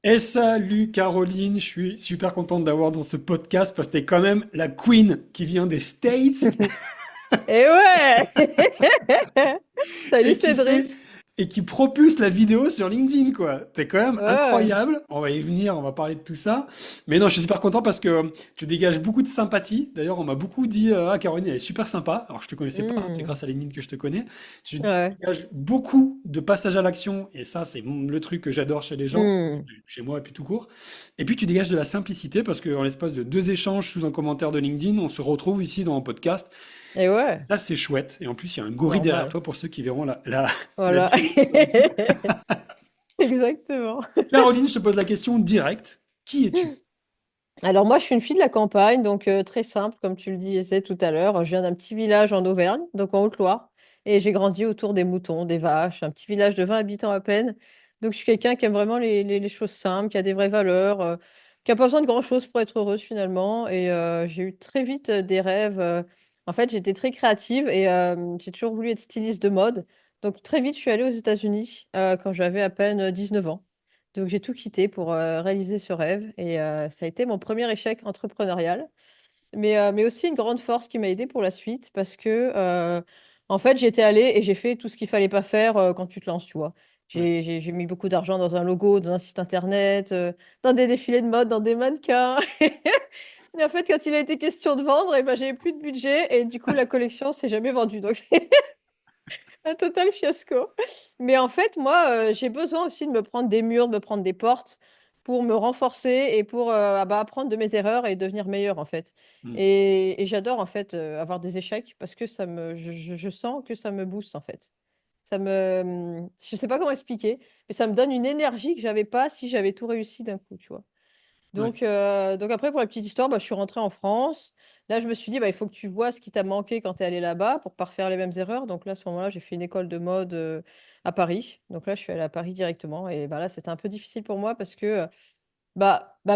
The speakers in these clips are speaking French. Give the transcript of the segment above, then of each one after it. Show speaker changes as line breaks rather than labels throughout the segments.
Et salut Caroline, je suis super contente d'avoir dans ce podcast parce que t'es quand même la queen qui vient des States
Et ouais! Salut
et qui fait
Cédric!
et qui propulse la vidéo sur LinkedIn quoi. T'es quand même
Ouais.
incroyable. On va y venir, on va parler de tout ça. Mais non, je suis super content parce que tu dégages beaucoup de sympathie. D'ailleurs, on m'a beaucoup dit ah Caroline, elle est super sympa. Alors je te connaissais pas, hein, c'est
Hmm.
grâce à LinkedIn que je te connais. Tu
Ouais.
dégages beaucoup de passage à l'action et ça c'est le truc que j'adore chez les gens,
Hmm.
chez moi et puis tout court. Et puis tu dégages de la simplicité parce qu'en l'espace de deux échanges sous un commentaire de LinkedIn, on se retrouve ici dans un podcast.
Et
Et
ouais,
ça, c'est chouette. Et en plus, il y a un gorille derrière
normal.
toi pour ceux qui verront la
Voilà.
vidéo sur YouTube.
Exactement.
Caroline, je te pose la question directe. Qui es-tu?
Alors moi, je suis une fille de la campagne, donc très simple, comme tu le disais tout à l'heure. Je viens d'un petit village en Auvergne, donc en Haute-Loire, et j'ai grandi autour des moutons, des vaches, un petit village de 20 habitants à peine. Donc je suis quelqu'un qui aime vraiment les choses simples, qui a des vraies valeurs, qui a pas besoin de grand-chose pour être heureuse finalement. Et j'ai eu très vite des rêves. En fait, j'étais très créative et j'ai toujours voulu être styliste de mode. Donc très vite, je suis allée aux États-Unis quand j'avais à peine 19 ans. Donc j'ai tout quitté pour, réaliser ce rêve et ça a été mon premier échec entrepreneurial, mais aussi une grande force qui m'a aidée pour la suite parce que, en fait, j'y étais allée et j'ai fait tout ce qu'il fallait pas faire, quand tu te lances, tu vois?
Ouais.
J'ai mis beaucoup d'argent dans un logo, dans un site internet, dans des défilés de mode, dans des mannequins. Mais en fait, quand il a été question de vendre et ben, j'avais plus de budget et du coup, la collection s'est jamais vendue, donc c'est un total fiasco. Mais en fait, moi, j'ai besoin aussi de me prendre des murs, de me prendre des portes pour me renforcer et pour, apprendre de mes erreurs et devenir meilleure, en fait.
Mm.
Et j'adore, en fait, avoir des échecs parce que ça me je sens que ça me booste, en fait. Je sais pas comment expliquer, mais ça me donne une énergie que j'avais pas si j'avais tout réussi d'un coup, tu vois?
Ouais.
Donc après pour la petite histoire, bah, je suis rentrée en France. Là, je me suis dit: «Bah, il faut que tu vois ce qui t'a manqué quand tu es allée là-bas pour pas refaire les mêmes erreurs». Donc là, à ce moment-là, j'ai fait une école de mode, à Paris. Donc là, je suis allée à Paris directement et bah, là, c'était un peu difficile pour moi parce que,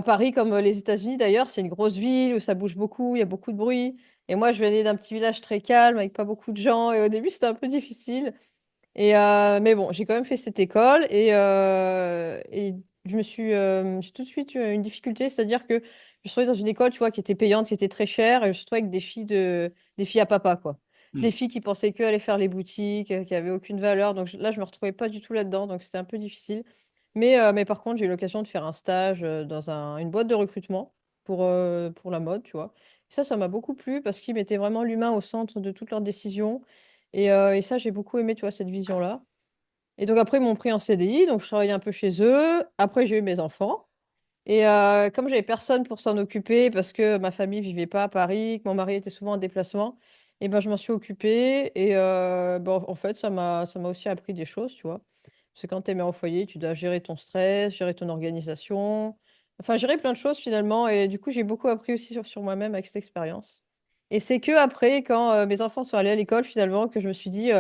Paris comme, les États-Unis d'ailleurs, c'est une grosse ville où ça bouge beaucoup, il y a beaucoup de bruit et moi, je venais d'un petit village très calme avec pas beaucoup de gens et au début, c'était un peu difficile. Mais bon, j'ai quand même fait cette école et j'ai tout de suite eu une difficulté, c'est-à-dire que je me suis retrouvée dans une école, tu vois, qui était payante, qui était très chère et je me suis retrouvée avec des filles à papa, quoi.
Mm.
Des filles qui pensaient qu'aller faire les boutiques, qui avaient aucune valeur, donc je me retrouvais pas du tout là-dedans, donc c'était un peu difficile. Mais par contre, j'ai eu l'occasion de faire un stage, dans une boîte de recrutement pour la mode, tu vois? Ça m'a beaucoup plu parce qu'ils mettaient vraiment l'humain au centre de toutes leurs décisions et ça, j'ai beaucoup aimé, tu vois, cette vision-là. Et donc après, ils m'ont pris en CDI, donc je travaillais un peu chez eux. Après, j'ai eu mes enfants et comme j'avais personne pour s'en occuper parce que ma famille vivait pas à Paris, que mon mari était souvent en déplacement et ben, je m'en suis occupée et en fait, ça m'a aussi appris des choses, tu vois? Parce que quand tu es mère au foyer, tu dois gérer ton stress, gérer ton organisation, enfin gérer plein de choses finalement et du coup, j'ai beaucoup appris aussi sur moi-même avec cette expérience. Et c'est que après, quand, mes enfants sont allés à l'école finalement que je me suis dit,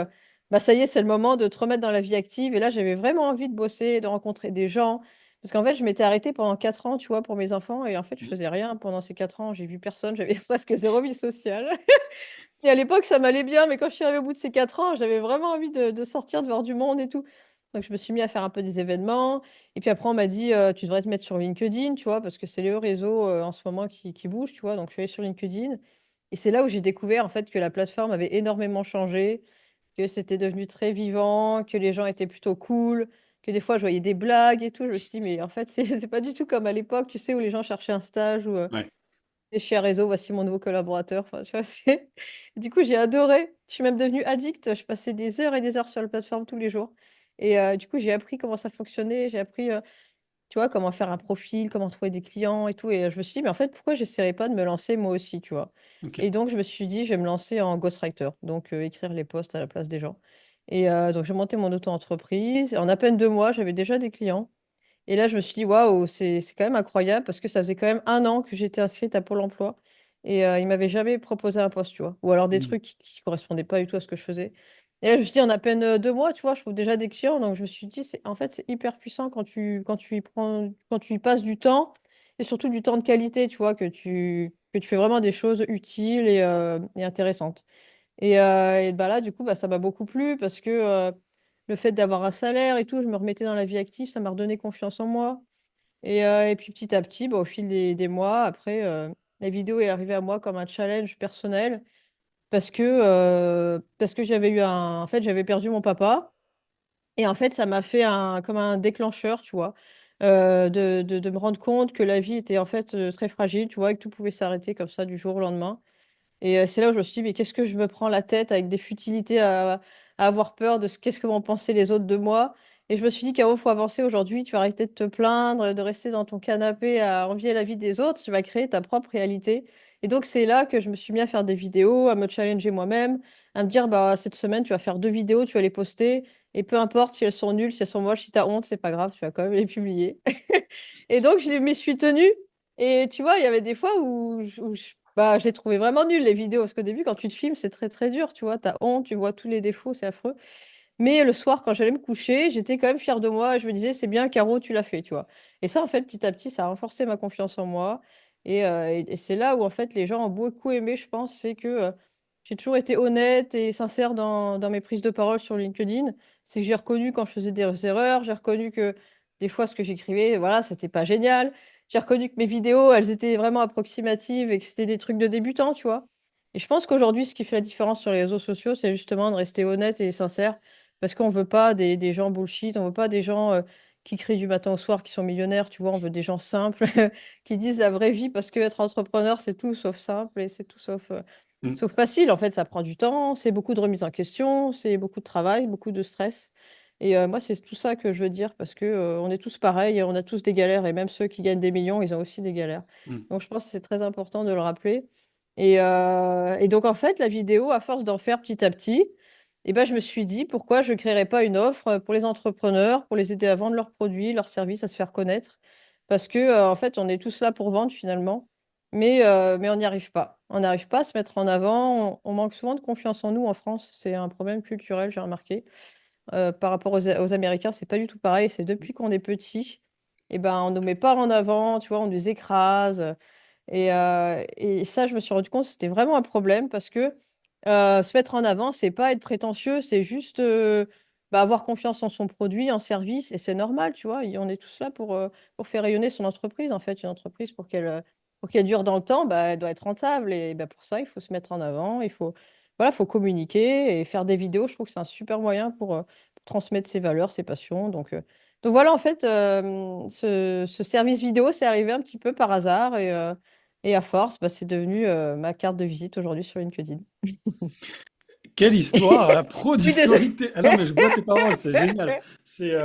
«Bah, ça y est, c'est le moment de te remettre dans la vie active» et là, j'avais vraiment envie de bosser, de rencontrer des gens. Parce qu'en fait, je m'étais arrêtée pendant 4 ans, tu vois, pour mes enfants et en fait, je
Mm.
faisais rien pendant ces 4 ans. J'ai vu personne, j'avais presque zéro vie sociale et à l'époque, ça m'allait bien, mais quand je suis arrivée au bout de ces 4 ans, j'avais vraiment envie de sortir, de voir du monde et tout. Donc je me suis mis à faire un peu des événements et puis après on m'a dit, «Tu devrais te mettre sur LinkedIn», tu vois? Parce que c'est le réseau, en ce moment qui bouge, tu vois? Donc je suis allée sur LinkedIn et c'est là où j'ai découvert, en fait, que la plateforme avait énormément changé, que c'était devenu très vivant, que les gens étaient plutôt cool, que des fois je voyais des blagues et tout. Je me suis dit: «Mais en fait, c'est c'est pas du tout comme à l'époque, tu sais, où les gens cherchaient un stage ou,
Ouais.
je suis à réseau, voici mon nouveau collaborateur». Enfin, tu vois? C'est du coup, j'ai adoré. Je suis même devenue addict. Je passais des heures et des heures sur la plateforme tous les jours et du coup, j'ai appris comment ça fonctionnait. J'ai appris, tu vois, comment faire un profil, comment trouver des clients et tout et je me suis dit: «Mais en fait, pourquoi j'essaierais pas de me lancer moi aussi?» tu vois?
Ok.
Et donc je me suis dit: «Je vais me lancer en ghostwriter», donc écrire les posts à la place des gens et donc j'ai monté mon auto-entreprise. En à peine 2 mois, j'avais déjà des clients et là, je me suis dit: «Waouh, c'est quand même incroyable» parce que ça faisait quand même 1 an que j'étais inscrite à Pôle emploi et ils m'avaient jamais proposé un poste, tu vois? Ou alors des
Mm.
trucs qui correspondaient pas du tout à ce que je faisais et là, je me suis dit: «En à peine, 2 mois, tu vois, je trouve déjà des clients», donc je me suis dit: «C'est en fait, c'est hyper puissant quand tu y passes du temps et surtout du temps de qualité», tu vois? Que tu fais vraiment des choses utiles et intéressantes. Et bah, là, du coup, ça m'a beaucoup plu parce que, le fait d'avoir un salaire et tout, je me remettais dans la vie active, ça m'a redonné confiance en moi. Et puis petit à petit, bah, au fil des mois, après, la vidéo est arrivée à moi comme un challenge personnel parce que en fait, j'avais perdu mon papa. Et en fait, ça m'a fait comme un déclencheur, tu vois, de me rendre compte que la vie était en fait très fragile, tu vois, et que tout pouvait s'arrêter comme ça du jour au lendemain. Et c'est là où je me suis dit: «Mais qu'est-ce que je me prends la tête avec des futilités à avoir peur de qu'est-ce que vont penser les autres de moi?» Et je me suis dit: «Caro, faut avancer aujourd'hui, tu vas arrêter de te plaindre, de rester dans ton canapé à envier la vie des autres, tu vas créer ta propre réalité». Et donc c'est là que je me suis mis à faire des vidéos, à me challenger moi-même, à me dire: «Bah, cette semaine, tu vas faire 2 vidéos, tu vas les poster et peu importe si elles sont nulles, si elles sont moches, si tu as honte, c'est pas grave, tu vas quand même les publier». Et donc je m'y suis tenue. Et tu vois, il y avait des fois je les trouvais vraiment nulles les vidéos, parce qu'au début quand tu te filmes, c'est très, très dur, tu vois? Tu as honte, tu vois tous les défauts, c'est affreux. Mais le soir quand j'allais me coucher, j'étais quand même fière de moi et je me disais: «C'est bien Caro, tu l'as fait», tu vois? Et ça, en fait, petit à petit, ça a renforcé ma confiance en moi. Et c'est là où, en fait, les gens ont beaucoup aimé, je pense, c'est que, j'ai toujours été honnête et sincère dans mes prises de parole sur LinkedIn. C'est que j'ai reconnu quand je faisais des erreurs, j'ai reconnu que des fois ce que j'écrivais, voilà, c'était pas génial. J'ai reconnu que mes vidéos, elles étaient vraiment approximatives et que c'était des trucs de débutants, tu vois? Et je pense qu'aujourd'hui, ce qui fait la différence sur les réseaux sociaux, c'est justement de rester honnête et sincère parce qu'on veut pas des gens bullshit, on veut pas des gens, qui crient du matin au soir, qui sont millionnaires, tu vois? On veut des gens simples qui disent la vraie vie parce qu'être entrepreneur, c'est tout sauf simple et c'est tout
Mmh,
sauf facile. En fait, ça prend du temps, c'est beaucoup de remise en question, c'est beaucoup de travail, beaucoup de stress. Et moi, c'est tout ça que je veux dire parce que, on est tous pareils et on a tous des galères et même ceux qui gagnent des millions, ils ont aussi des galères.
mmh,
Donc je pense que c'est très important de le rappeler. Et donc en fait, la vidéo, à force d'en faire petit à petit, et ben je me suis dit: «Pourquoi je ne créerais pas une offre, pour les entrepreneurs, pour les aider à vendre leurs produits, leurs services, à se faire connaître?» Parce que, en fait, on est tous là pour vendre finalement, mais on n'y arrive pas. On n'arrive pas à se mettre en avant, on manque souvent de confiance en nous en France, c'est un problème culturel, j'ai remarqué. Par rapport aux Américains, c'est pas du tout pareil, c'est depuis qu'on est petit et ben, on nous met pas en avant, tu vois? On nous écrase. Et ça, je me suis rendu compte, c'était vraiment un problème parce que, se mettre en avant, c'est pas être prétentieux, c'est juste, bah, avoir confiance en son produit, en service et c'est normal, tu vois? Et on est tous là pour faire rayonner son entreprise, en fait. Une entreprise pour qu'elle dure dans le temps, bah, elle doit être rentable et bah, pour ça, il faut se mettre en avant, il faut voilà, faut communiquer et faire des vidéos. Je trouve que c'est un super moyen pour transmettre ses valeurs, ses passions donc voilà, en fait, ce service vidéo, c'est arrivé un petit peu par hasard et à force, bah, c'est devenu, ma carte de visite aujourd'hui sur LinkedIn.
quelle histoire, la pro du
Oui, désolée.
storytelling. Ah non, mais je bois tes paroles, c'est génial. C'est,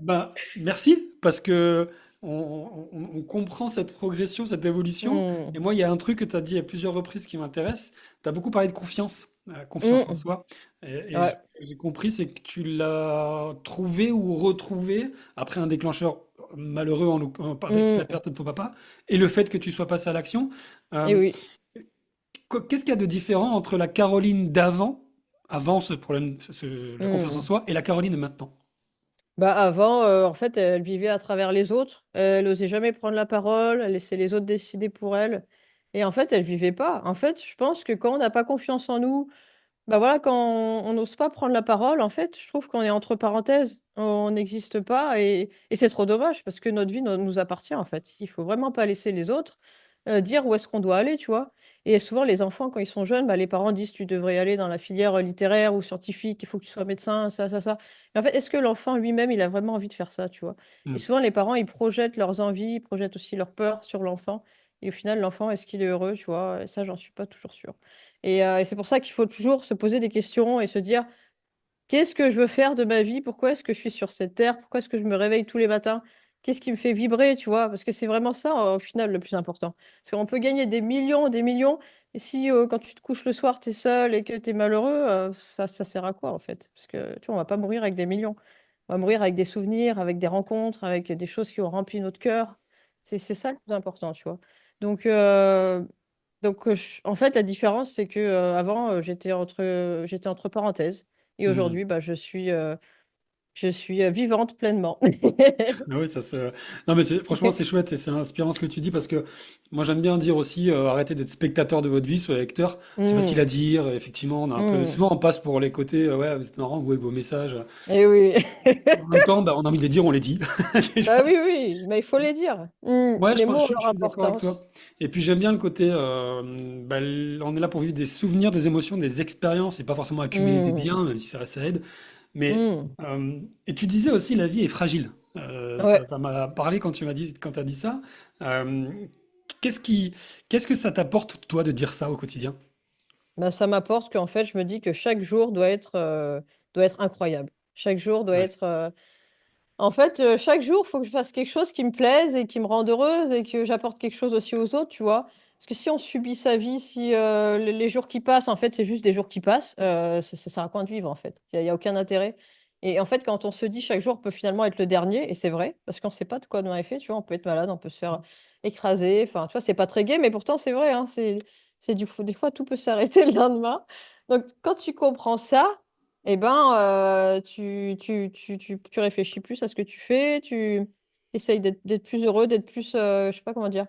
ben, merci parce que on comprend cette progression, cette évolution.
Mmh.
Et moi, il y a un truc que tu as dit à plusieurs reprises qui m'intéresse. Tu as beaucoup parlé de confiance, confiance en
Mmh.
soi. Et
Ouais.
j'ai compris, c'est que tu l'as trouvé ou retrouvé après un déclencheur malheureux avec la
Mmh.
perte de ton papa et le fait que tu sois passé à l'action.
Et
Euh,
oui.
Qu'est-ce qu'il y a de différent entre la Caroline d'avant, avant ce problème, la confiance en
Mmh.
soi, et la Caroline de maintenant?
Bah, avant, en fait, elle vivait à travers les autres. Elle osait jamais prendre la parole, elle laissait les autres décider pour elle et en fait, elle vivait pas. En fait, je pense que quand on n'a pas confiance en nous. Bah, voilà, quand on n'ose pas prendre la parole, en fait, je trouve qu'on est entre parenthèses. On n'existe pas et c'est trop dommage parce que notre vie nous appartient, en fait. Il faut vraiment pas laisser les autres, dire où est-ce qu'on doit aller, tu vois? Et souvent les enfants, quand ils sont jeunes, bah, les parents disent: «Tu devrais aller dans la filière, littéraire ou scientifique, il faut que tu sois médecin, ça, ça, ça». Mais en fait, est-ce que l'enfant lui-même, il a vraiment envie de faire ça, tu vois? Et
Hmm.
souvent les parents, ils projettent leurs envies, ils projettent aussi leurs peurs sur l'enfant et au final, l'enfant, est-ce qu'il est heureux, tu vois? Et ça, j'en suis pas toujours sûre. Et c'est pour ça qu'il faut toujours se poser des questions et se dire: «Qu'est-ce que je veux faire de ma vie? Pourquoi est-ce que je suis sur cette terre? Pourquoi est-ce que je me réveille tous les matins? Qu'est-ce qui me fait vibrer?» Tu vois? Parce que c'est vraiment ça, au final, le plus important. Parce qu'on peut gagner des millions et si, quand tu te couches le soir, tu es seul et que tu es malheureux, ça sert à quoi, en fait? Parce que, tu vois, on va pas mourir avec des millions. On va mourir avec des souvenirs, avec des rencontres, avec des choses qui ont rempli notre cœur. C'est ça le plus important, tu vois? Donc heu ch en fait, la différence, c'est que, avant, j'étais entre parenthèses et
Hmm.
aujourd'hui, bah, je suis, Je suis vivante pleinement.
Ah oui, non, mais franchement, c'est chouette et c'est inspirant ce que tu dis parce que moi, j'aime bien dire aussi, arrêtez d'être spectateur de votre vie, soyez acteur. C'est facile
Hmm,
à dire. Effectivement, on a un peu,
hmm.
souvent, on passe pour les côtés, ouais, vous êtes marrant, vous vos messages.
Eh oui.
En même temps, bah, on a envie de les dire, on les dit. Déjà.
Bah oui, oui, mais il faut les dire.
Ouais,
Les mots ont
je
leur
suis d'accord avec
importance.
toi. Et puis, j'aime bien le côté, bah, on est là pour vivre des souvenirs, des émotions, des expériences et pas forcément accumuler des
Hmm,
biens, même si ça aide. Mais,
hmm.
et tu disais aussi, la vie est fragile.
Ouais.
Ça m'a parlé quand tu m'as dit, quand t'as dit ça. Euh, qu'est-ce qui, qu'est-ce que ça t'apporte, toi, de dire ça au quotidien?
Bah, ça m'apporte qu'en fait, je me dis que chaque jour doit être incroyable. Chaque jour doit
Ouais.
être. En fait, chaque jour, il faut que je fasse quelque chose qui me plaise et qui me rende heureuse et que j'apporte quelque chose aussi aux autres, tu vois? Parce que si on subit sa vie, si les jours qui passent, en fait, c'est juste des jours qui passent, ça sert à quoi de vivre, en fait? Il y a aucun intérêt. Et en fait, quand on se dit chaque jour peut finalement être le dernier, et c'est vrai, parce qu'on ne sait pas de quoi demain est fait, tu vois? On peut être malade, on peut se faire écraser, enfin, tu vois? C'est pas très gai, mais pourtant c'est vrai, hein, c'est du fou des fois tout peut s'arrêter le lendemain. Donc quand tu comprends ça, et ben, tu réfléchis plus à ce que tu fais, tu essayes d'être plus heureux, d'être plus, je sais pas comment dire,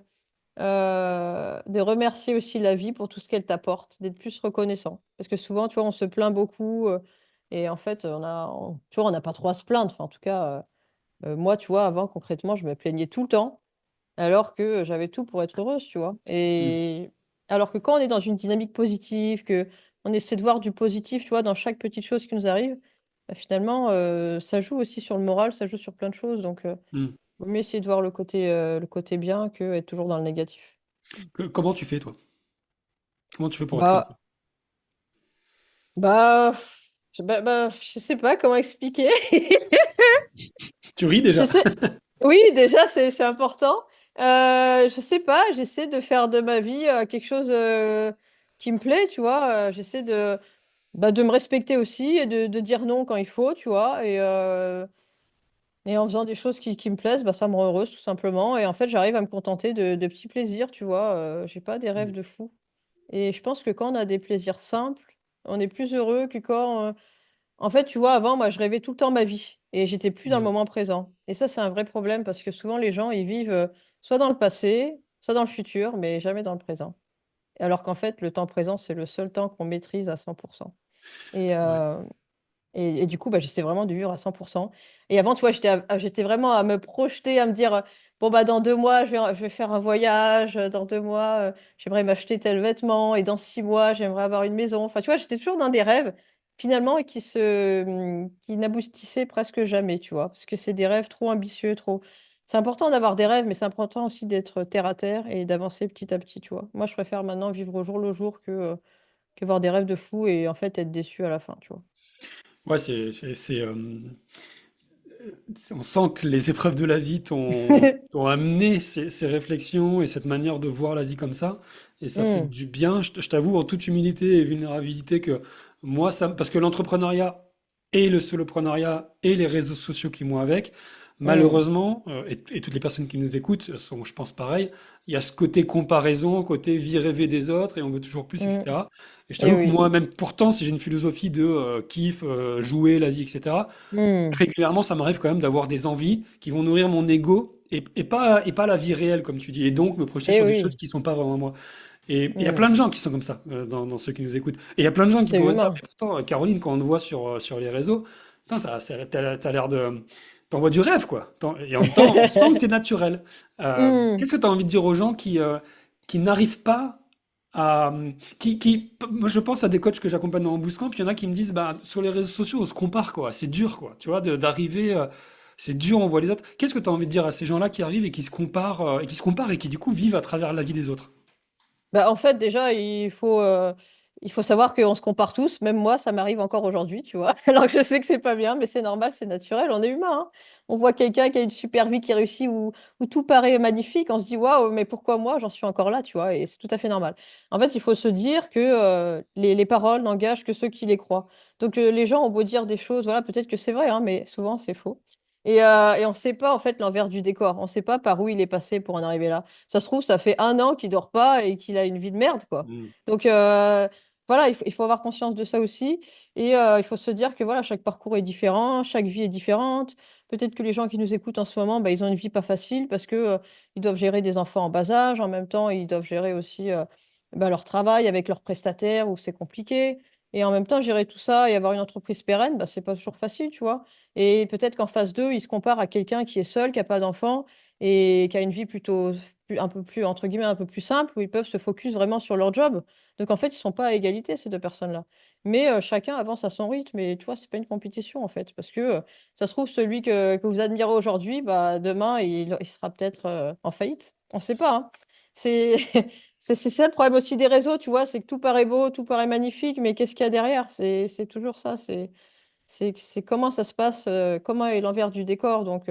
de remercier aussi la vie pour tout ce qu'elle t'apporte, d'être plus reconnaissant. Parce que souvent, tu vois, on se plaint beaucoup, et en fait, tu vois, on n'a pas trop à se plaindre. Enfin, en tout cas, moi, tu vois, avant, concrètement, je me plaignais tout le temps, alors que j'avais tout pour être heureuse, tu vois?
Mm,
Et alors que quand on est dans une dynamique positive, que on essaie de voir du positif, tu vois, dans chaque petite chose qui nous arrive, bah, finalement, ça joue aussi sur le moral, ça joue sur plein de choses, donc
mm.
vaut mieux essayer de voir le côté bien qu'être toujours dans le négatif.
Comment tu fais, toi? Comment tu fais pour être comme ça?
Bah bah, je sais pas comment expliquer.
Tu ris déjà?
J'essaie Oui, déjà, c'est important. Je sais pas, j'essaie de faire de ma vie, quelque chose, qui me plaît, tu vois? J'essaie de me respecter aussi et de dire non quand il faut, tu vois? Et en faisant des choses qui me plaisent, bah, ça me rend heureuse tout simplement et en fait, j'arrive à me contenter de petits plaisirs, tu vois? J'ai pas des rêves
Mm,
de fou et je pense que quand on a des plaisirs simples, on est plus heureux que quand, en fait, tu vois, avant, moi, je rêvais tout le temps ma vie et j'étais plus dans le
mm,
moment présent et ça, c'est un vrai problème parce que souvent les gens, ils vivent, soit dans le passé, soit dans le futur, mais jamais dans le présent. Alors qu'en fait, le temps présent, c'est le seul temps qu'on maîtrise à 100. Et
ouais.
et du coup, bah, j'essaie vraiment de vivre à 100. Et avant, tu vois, j'étais vraiment à me projeter, à me dire, «Bon, bah, dans 2 mois, je vais faire un voyage, dans 2 mois, j'aimerais m'acheter tel vêtement et dans 6 mois, j'aimerais avoir une maison». Enfin, tu vois, j'étais toujours dans des rêves, finalement et qui n'aboutissaient presque jamais, tu vois? Parce que c'est des rêves trop ambitieux, trop c'est important d'avoir des rêves, mais c'est important aussi d'être terre à terre et d'avancer petit à petit, tu vois? Moi, je préfère maintenant vivre au jour le jour que avoir des rêves de fou et en fait, être déçu à la fin, tu vois?
Ouais, on sent que les épreuves de la vie t'ont amené ces réflexions et cette manière de voir la vie comme ça. Et ça fait
Mmh.
du bien. Je t'avoue, en toute humilité et vulnérabilité, que moi, parce que l'entrepreneuriat et le soloprenariat et les réseaux sociaux qui vont avec,
Mmh.
malheureusement, et toutes les personnes qui nous écoutent sont, je pense, pareil, il y a ce côté comparaison, côté vie rêvée des autres et on veut toujours plus,
Mmh.
etc. Et je
Et
t'avoue que
oui.
moi, même pourtant, si j'ai une philosophie de kiff, jouer la vie, etc.,
Mmh.
régulièrement, ça m'arrive quand même d'avoir des envies qui vont nourrir mon ego et pas la vie réelle, comme tu dis, et donc me projeter
Et
sur des
oui.
choses qui sont pas vraiment moi. Et il y a
Mmh.
plein de gens qui sont comme ça, dans ceux qui nous écoutent. Et il y a plein de gens qui
C'est
pourraient dire,
humain.
mais pourtant, Caroline, quand on te voit sur les réseaux, putain, t'as l'air de... T'envoies du rêve, quoi. Et en même temps, on sent que t'es naturel.
Mmh.
Qu'est-ce que tu as envie de dire aux gens qui n'arrivent pas à... Moi, je pense à des coachs que j'accompagne dans mon bootcamp, il y en a qui me disent, bah, sur les réseaux sociaux, on se compare, quoi. C'est dur, quoi. Tu vois, d'arriver... c'est dur, on voit les autres. Qu'est-ce que tu as envie de dire à ces gens-là qui arrivent et et qui, du coup, vivent à travers la vie des autres?
Bah, en fait, déjà, il faut savoir qu'on se compare tous. Même moi, ça m'arrive encore aujourd'hui, tu vois? Alors que je sais que c'est pas bien, mais c'est normal, c'est naturel, on est humain, hein. On voit quelqu'un qui a une super vie, qui réussit, où tout paraît magnifique, on se dit: «Waouh, mais pourquoi moi, j'en suis encore là?» tu vois? Et c'est tout à fait normal. En fait, il faut se dire que, les paroles n'engagent que ceux qui les croient. Donc, les gens ont beau dire des choses, voilà, peut-être que c'est vrai, hein, mais souvent c'est faux. Et on ne sait pas, en fait, l'envers du décor. On ne sait pas par où il est passé pour en arriver là. Ça se trouve, ça fait 1 an qu'il dort pas et qu'il a une vie de merde, quoi.
Mm.
Donc, voilà, il faut avoir conscience de ça aussi et il faut se dire que voilà, chaque parcours est différent, chaque vie est différente. Peut-être que les gens qui nous écoutent en ce moment, bah, ils ont une vie pas facile parce que, ils doivent gérer des enfants en bas âge. En même temps, ils doivent gérer aussi, bah, leur travail avec leurs prestataires où c'est compliqué et en même temps, gérer tout ça et avoir une entreprise pérenne, bah, c'est pas toujours facile, tu vois? Et peut-être qu'en face d'eux, ils se comparent à quelqu'un qui est seul, qui a pas d'enfant et qui a une vie plutôt un peu plus, entre guillemets, «un peu plus simple» où ils peuvent se focus vraiment sur leur job. Donc en fait, ils sont pas à égalité ces 2 personnes-là. Mais chacun avance à son rythme et tu vois, c'est pas une compétition en fait. Parce que, ça se trouve celui que vous admirez aujourd'hui, bah, demain il sera peut-être, en faillite. On sait pas, hein. C'est c'est ça le problème aussi des réseaux, tu vois? C'est que tout paraît beau, tout paraît magnifique, mais qu'est-ce qu'il y a derrière? C'est toujours ça, c'est comment ça se passe, comment est l'envers du décor donc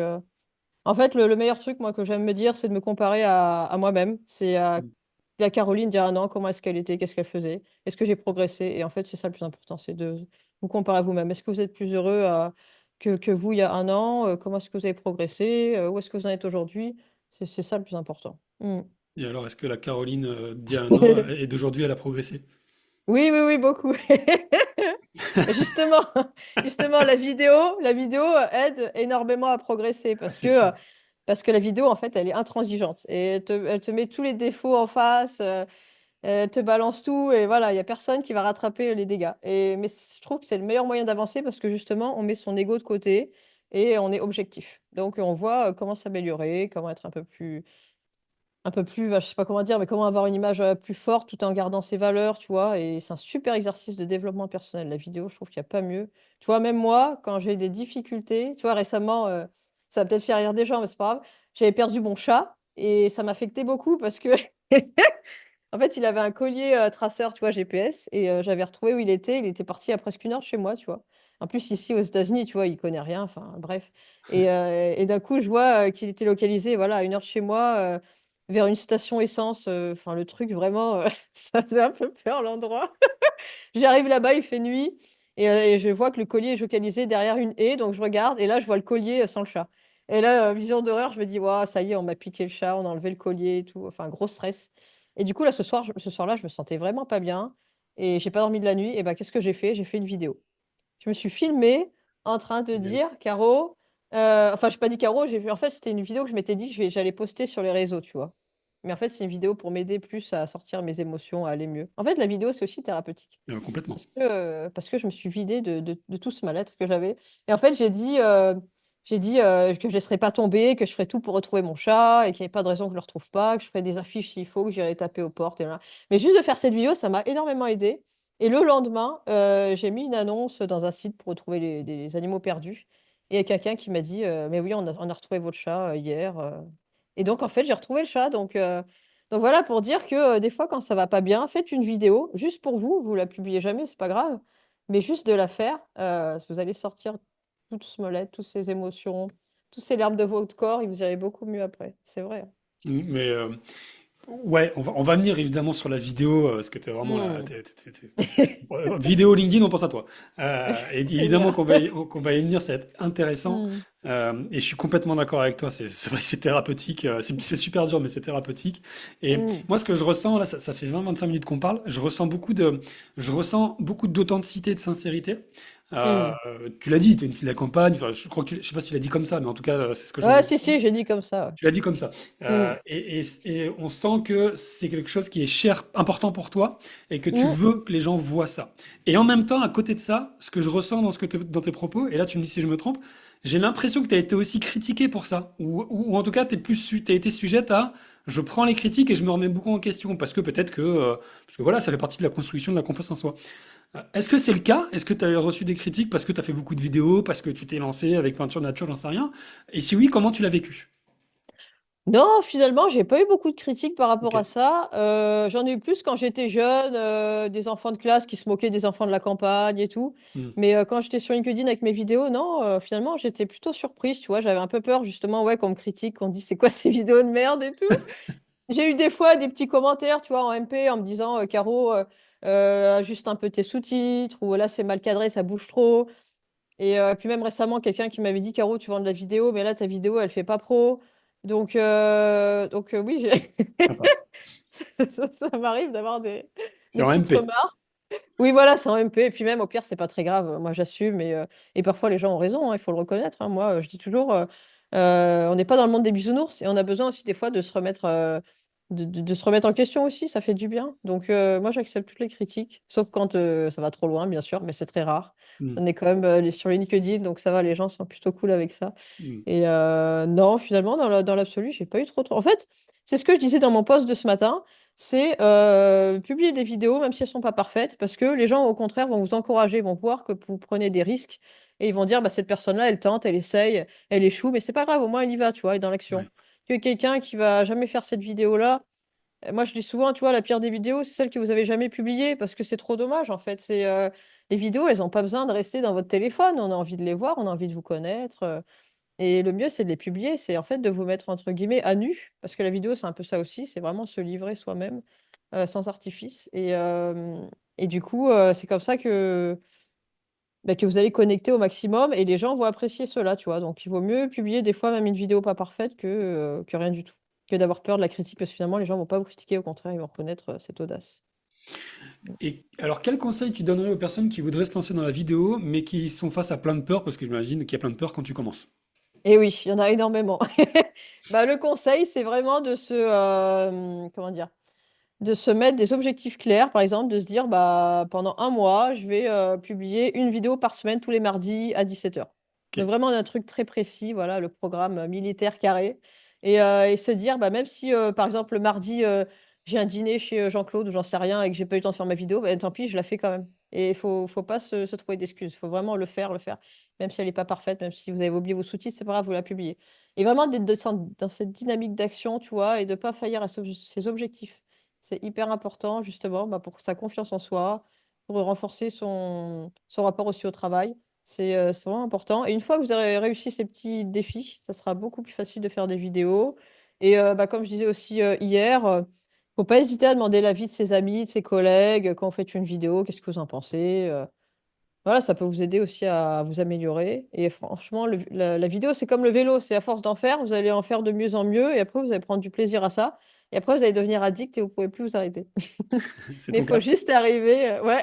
en fait, le meilleur truc, moi, que j'aime me dire, c'est de me comparer à moi-même. C'est à
Mmh.
la Caroline d'il y a 1 an, comment est-ce qu'elle était? Qu'est-ce qu'elle faisait? Est-ce que j'ai progressé? Et en fait, c'est ça le plus important, c'est de vous comparer à vous-même. Est-ce que vous êtes plus heureux que vous, il y a 1 an? Comment est-ce que vous avez progressé? Où est-ce que vous en êtes aujourd'hui? C'est ça le plus important. Mmh.
Et alors, est-ce que la Caroline d'il y a un an et d'aujourd'hui, elle a progressé?
Oui, oui, oui, beaucoup. Justement, justement, la vidéo aide énormément à progresser
Ah,
parce
c'est
que,
sûr.
la vidéo, en fait, elle est intransigeante et elle te met tous les défauts en face, elle te balance tout et voilà, il y a personne qui va rattraper les dégâts mais je trouve que c'est le meilleur moyen d'avancer parce que justement, on met son ego de côté et on est objectif. Donc on voit, comment s'améliorer, comment être un peu plus, bah, je sais pas comment dire, mais comment avoir une image, plus forte tout en gardant ses valeurs, tu vois? Et c'est un super exercice de développement personnel. La vidéo, je trouve qu'il y a pas mieux. Tu vois, même moi, quand j'ai des difficultés, tu vois, récemment, ça va peut-être faire rire des gens, mais c'est pas grave, j'avais perdu mon chat et ça m'affectait beaucoup parce que en fait, il avait un collier, traceur, tu vois, GPS et j'avais retrouvé où il était. Il était parti à presque 1 heure de chez moi, tu vois? En plus, ici, aux États-Unis, tu vois, il connaît rien, enfin bref et d'un coup, je vois, qu'il était localisé, voilà, à 1 heure de chez moi, vers une station essence, enfin le truc vraiment, ça faisait un peu peur l'endroit. J'arrive là-bas, il fait nuit et je vois que le collier est localisé derrière une haie, donc je regarde et là, je vois le collier, sans le chat et là, vision d'horreur, je me dis: «Waouh, ça y est, on m'a piqué le chat, on a enlevé le collier et tout», enfin gros stress et du coup, là, ce soir-là, je me sentais vraiment pas bien et j'ai pas dormi de la nuit et bah, qu'est-ce que j'ai fait? J'ai fait une vidéo. Je me suis filmée en train de
Génial.
dire: «Caro», enfin, j'ai pas dit: «Caro», j'ai fait en fait, c'était une vidéo que je m'étais dit que j'allais poster sur les réseaux, tu vois? Mais en fait, c'est une vidéo pour m'aider plus à sortir mes émotions, à aller mieux. En fait, la vidéo, c'est aussi thérapeutique.
Complètement.
Parce que je me suis vidée de tout ce mal-être que j'avais et en fait, j'ai dit, que je laisserais pas tomber, que je ferais tout pour retrouver mon chat et qu'il y avait pas de raison que je le retrouve pas, que je ferais des affiches s'il faut, que j'irai taper aux portes et voilà. Mais juste de faire cette vidéo, ça m'a énormément aidée et le lendemain, j'ai mis une annonce dans un site pour retrouver les des animaux perdus et il y a quelqu'un qui m'a dit: «Mais oui, on a retrouvé votre chat, hier», et donc en fait, j'ai retrouvé le chat donc voilà pour dire que, des fois quand ça va pas bien, faites une vidéo juste pour vous, vous la publiez jamais, c'est pas grave, mais juste de la faire, vous allez sortir toute ce mal-être, toutes ces émotions, toutes ces larmes de votre corps et vous irez beaucoup mieux après. C'est vrai, hein.
Mais ouais, on va venir évidemment sur la vidéo, parce que t'es vraiment là.
Mmh.
Vidéo LinkedIn, on pense à toi. Et
C'est
évidemment
bien.
qu'on va y venir, ça va être intéressant.
Mmh.
Et je suis complètement d'accord avec toi. C'est vrai que c'est thérapeutique. C'est super dur, mais c'est thérapeutique. Et
Mmh.
moi, ce que je ressens là, ça fait 20-25 minutes qu'on parle. Je ressens beaucoup d'authenticité et de sincérité. Euh,
Mmh.
Tu l'as dit, tu es une fille de la campagne. Enfin, je crois que je sais pas si tu l'as dit comme ça, mais en tout cas, c'est ce que j'en
Ouais,
ai.
si, si, j'ai dit comme ça,
Tu l'as dit comme ça.
ouais.
Et on sent que c'est quelque chose qui est cher, important pour toi, et que tu
Mmh.
veux que les gens voient ça. Et en même temps, à côté de ça, ce que je ressens dans tes propos, et là tu me dis si je me trompe, j'ai l'impression que tu as été aussi critiqué pour ça. Ou en tout cas, t'as été sujette à je prends les critiques et je me remets beaucoup en question. Parce que peut-être parce que voilà, ça fait partie de la construction de la confiance en soi. Est-ce que c'est le cas? Est-ce que tu as reçu des critiques parce que tu as fait beaucoup de vidéos, parce que tu t'es lancé avec peinture nature, j'en sais rien? Et si oui, comment tu l'as vécu?
Non, finalement, j'ai pas eu beaucoup de critiques par
Ok.
rapport à ça. J'en ai eu plus quand j'étais jeune, des enfants de classe qui se moquaient des enfants de la campagne et tout.
Hmm.
Mais, quand j'étais sur LinkedIn avec mes vidéos, non, finalement, j'étais plutôt surprise, tu vois? J'avais un peu peur justement, ouais, qu'on me critique, qu'on me dise: «C'est quoi ces vidéos de merde?» et tout. J'ai eu des fois des petits commentaires, tu vois, en MP en me disant, «Caro, ajuste un peu tes sous-titres» ou «Là, c'est mal cadré, ça bouge trop». Et puis même récemment, quelqu'un qui m'avait dit: «Caro, tu vends de la vidéo, mais là, ta vidéo, elle fait pas pro». Donc oui, j'ai
Sympa.
ça m'arrive d'avoir
C'est
des
en
petites
MP.
remarques. Oui, voilà, c'est en MP. Et puis même, au pire, c'est pas très grave. Moi, j'assume. Et parfois, les gens ont raison, hein, il faut le reconnaître, hein. Moi, je dis toujours, on n'est pas dans le monde des bisounours et on a besoin aussi des fois de se remettre, de se remettre en question aussi. Ça fait du bien. Donc, moi, j'accepte toutes les critiques, sauf quand ça va trop loin, bien sûr, mais c'est très rare.
Hmm,
On est quand même sur les LinkedIn, donc ça va, les gens sont plutôt cool avec ça.
hmm.
Et non, finalement, dans l'absolu, j'ai pas eu trop. En fait, c'est ce que je disais dans mon post de ce matin, c'est publier des vidéos, même si elles sont pas parfaites, parce que les gens, au contraire, vont vous encourager, vont voir que vous prenez des risques et ils vont dire, bah, cette personne-là, elle tente, elle essaye, elle échoue, mais c'est pas grave, au moins elle y va, tu vois, elle est dans l'action.
Ouais.
Que quelqu'un qui va jamais faire cette vidéo-là, moi je dis souvent, tu vois, la pire des vidéos, c'est celle que vous avez jamais publiée, parce que c'est trop dommage, en fait. Les vidéos, elles ont pas besoin de rester dans votre téléphone, on a envie de les voir, on a envie de vous connaître. Et le mieux, c'est de les publier, c'est en fait de vous mettre entre guillemets «à nu», parce que la vidéo, c'est un peu ça aussi, c'est vraiment se livrer soi-même, sans artifice. Et du coup, c'est comme ça que vous allez connecter au maximum et les gens vont apprécier cela, tu vois? Donc il vaut mieux publier des fois même une vidéo pas parfaite que rien du tout, que d'avoir peur de la critique parce que finalement les gens vont pas vous critiquer, au contraire, ils vont reconnaître, cette audace. Mmh.
Et alors, quel conseil tu donnerais aux personnes qui voudraient se lancer dans la vidéo, mais qui sont face à plein de peurs, parce que j'imagine qu'il y a plein de peurs quand tu commences?
Et oui, il y en a énormément. Bah, le conseil, c'est vraiment comment dire? De se mettre des objectifs clairs, par exemple, de se dire, bah, pendant un mois, je vais publier une vidéo par semaine tous les mardis à 17h. Donc
Ok.
vraiment un truc très précis, voilà, le programme militaire carré. Et se dire, bah, même si, par exemple, le mardi, j'ai un dîner chez Jean-Claude ou j'en sais rien et que j'ai pas eu le temps de faire ma vidéo, bah, tant pis, je la fais quand même. Et faut pas se trouver d'excuses. Il faut vraiment le faire. Même si elle n'est pas parfaite, même si vous avez oublié vos sous-titres, c'est pas grave, vous la publiez. Et vraiment d'être dans cette dynamique d'action, tu vois, et de pas faillir à ses objectifs. C'est hyper important justement, bah, pour sa confiance en soi, pour renforcer son rapport aussi au travail. C'est vraiment important et une fois que vous aurez réussi ces petits défis, ça sera beaucoup plus facile de faire des vidéos et bah, comme je disais aussi, hier, faut pas hésiter à demander l'avis de ses amis, de ses collègues, quand vous faites une vidéo: «Qu'est-ce que vous en pensez?» Voilà, ça peut vous aider aussi à vous améliorer et franchement la vidéo, c'est comme le vélo, c'est à force d'en faire, vous allez en faire de mieux en mieux et après vous allez prendre du plaisir à ça et après vous allez devenir addict et vous pouvez plus vous arrêter.
C'est
Mais il
ton
faut
cas?
juste arriver, ouais,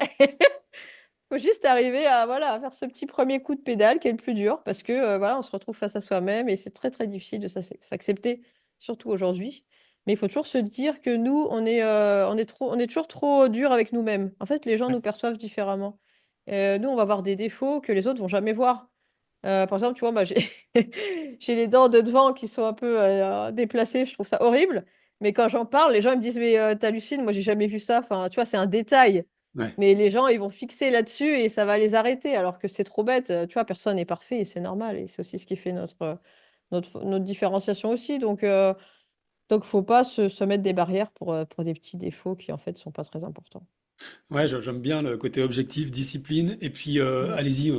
faut juste arriver à voilà, à faire ce petit premier coup de pédale qui est le plus dur parce que, voilà, on se retrouve face à soi-même et c'est très, très difficile de s'accepter, surtout aujourd'hui. Mais il faut toujours se dire que nous, on est toujours trop dur avec nous-mêmes. En fait, les gens
Ouais,
nous perçoivent différemment. Nous, on va voir des défauts que les autres vont jamais voir. Par exemple, tu vois, moi, j'ai j'ai les dents de devant qui sont un peu, déplacées, je trouve ça horrible. Mais quand j'en parle, les gens ils me disent: «Mais, tu hallucines, moi j'ai jamais vu ça». Enfin, tu vois, c'est un détail.
ouais.
Mais les gens, ils vont fixer là-dessus et ça va les arrêter alors que c'est trop bête, tu vois? Personne n'est parfait et c'est normal et c'est aussi ce qui fait notre différenciation aussi. Donc faut pas se mettre des barrières pour des petits défauts qui, en fait, sont pas très importants.
Ouais, j'aime bien le côté objectif, discipline, et puis
Mmh.
allez-y.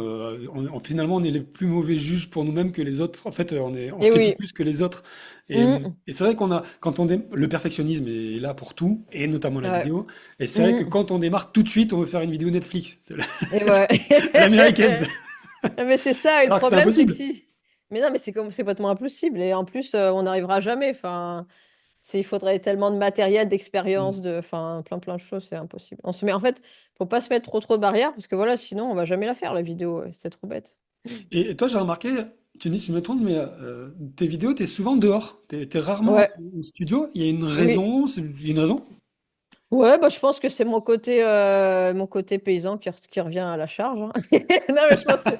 Finalement, on est les plus mauvais juges pour nous-mêmes que les autres. En fait, on se
Et
critique
oui.
plus que les autres. Et,
Mmh.
et c'est vrai le perfectionnisme est là pour tout, et notamment la
Ouais.
vidéo. Et c'est vrai que
Mmh.
quand on démarre tout de suite, on veut faire une vidéo Netflix, c'est
Et ouais.
à l'américaine,
Ah mais c'est ça et le
alors que c'est
problème, c'est que
impossible.
si mais non, mais c'est complètement impossible et en plus, on n'arrivera jamais. Enfin, il faudrait tellement de matériel,
Mm.
d'expérience, enfin, plein, plein de choses, c'est impossible. En fait, faut pas se mettre trop de barrières parce que voilà, sinon on va jamais la faire la vidéo, c'est trop bête.
Et toi, j'ai remarqué, tu me dis si je me trompe, mais tes vidéos, t'es souvent dehors. T'es rarement
Ouais,
en studio. Il y a une
oui.
raison? Il y a une raison?
Ouais, bah, je pense que c'est mon côté paysan qui revient à la charge, hein. Non, mais je pense que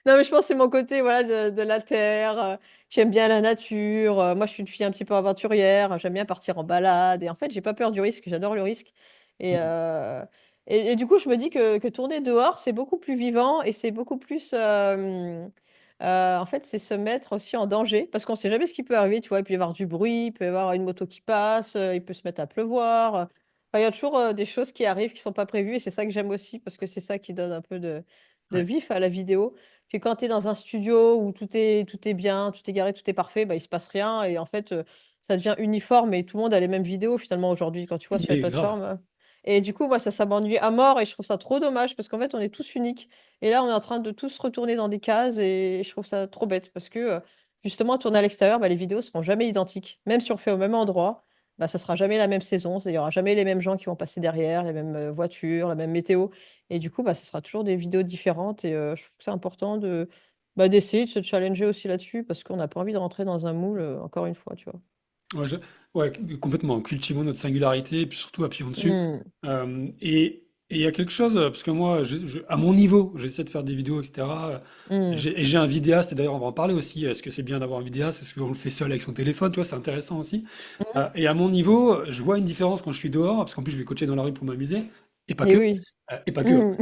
non, mais je pense que c'est mon côté, voilà, de la terre, j'aime bien la nature, moi, je suis une fille un petit peu aventurière, j'aime bien partir en balade et en fait, j'ai pas peur du risque, j'adore le risque et
Mm.
heu et du coup, je me dis que tourner dehors, c'est beaucoup plus vivant et c'est beaucoup plus, en fait, c'est se mettre aussi en danger parce qu'on sait jamais ce qui peut arriver, tu vois? Il peut y avoir du bruit, il peut y avoir une moto qui passe, il peut se mettre à pleuvoir, enfin, il y a toujours, des choses qui arrivent qui sont pas prévues et c'est ça que j'aime aussi parce que c'est ça qui donne un peu de
Ouais.
vif à la vidéo. Puis quand tu es dans un studio où tout est bien, tout est garé, tout est parfait, bah, il se passe rien et en fait, ça devient uniforme et tout le monde a les mêmes vidéos finalement aujourd'hui quand tu vois sur les
Mais grave.
plateformes, et du coup, moi ça m'ennuie à mort et je trouve ça trop dommage parce qu'en fait on est tous uniques et là on est en train de tous retourner dans des cases et je trouve ça trop bête parce que, justement tourner à l'extérieur, bah, les vidéos seront jamais identiques. Même si on fait au même endroit, bah, ça sera jamais la même saison, il y aura jamais les mêmes gens qui vont passer derrière, les mêmes voitures, la même météo. Et du coup, bah, ça sera toujours des vidéos différentes. Et je trouve que c'est important d'essayer de se challenger aussi là-dessus parce qu'on n'a pas envie de rentrer dans un moule, encore une fois, tu vois.
Ouais, ouais, complètement. Cultivons notre singularité et puis surtout appuyons dessus.
Mm,
Et il y a quelque chose, parce que moi, à mon niveau, j'essaie de faire des vidéos, etc.
mm,
Et j'ai un vidéaste, et d'ailleurs, on va en parler aussi. Est-ce que c'est bien d'avoir un vidéaste? Est-ce qu'on le fait seul avec son téléphone? Tu vois, c'est intéressant aussi.
mm.
Et à mon niveau, je vois une différence quand je suis dehors, parce qu'en plus, je vais coacher dans la rue pour m'amuser, et pas
Et
que.
oui.
Et pas que.
Mm.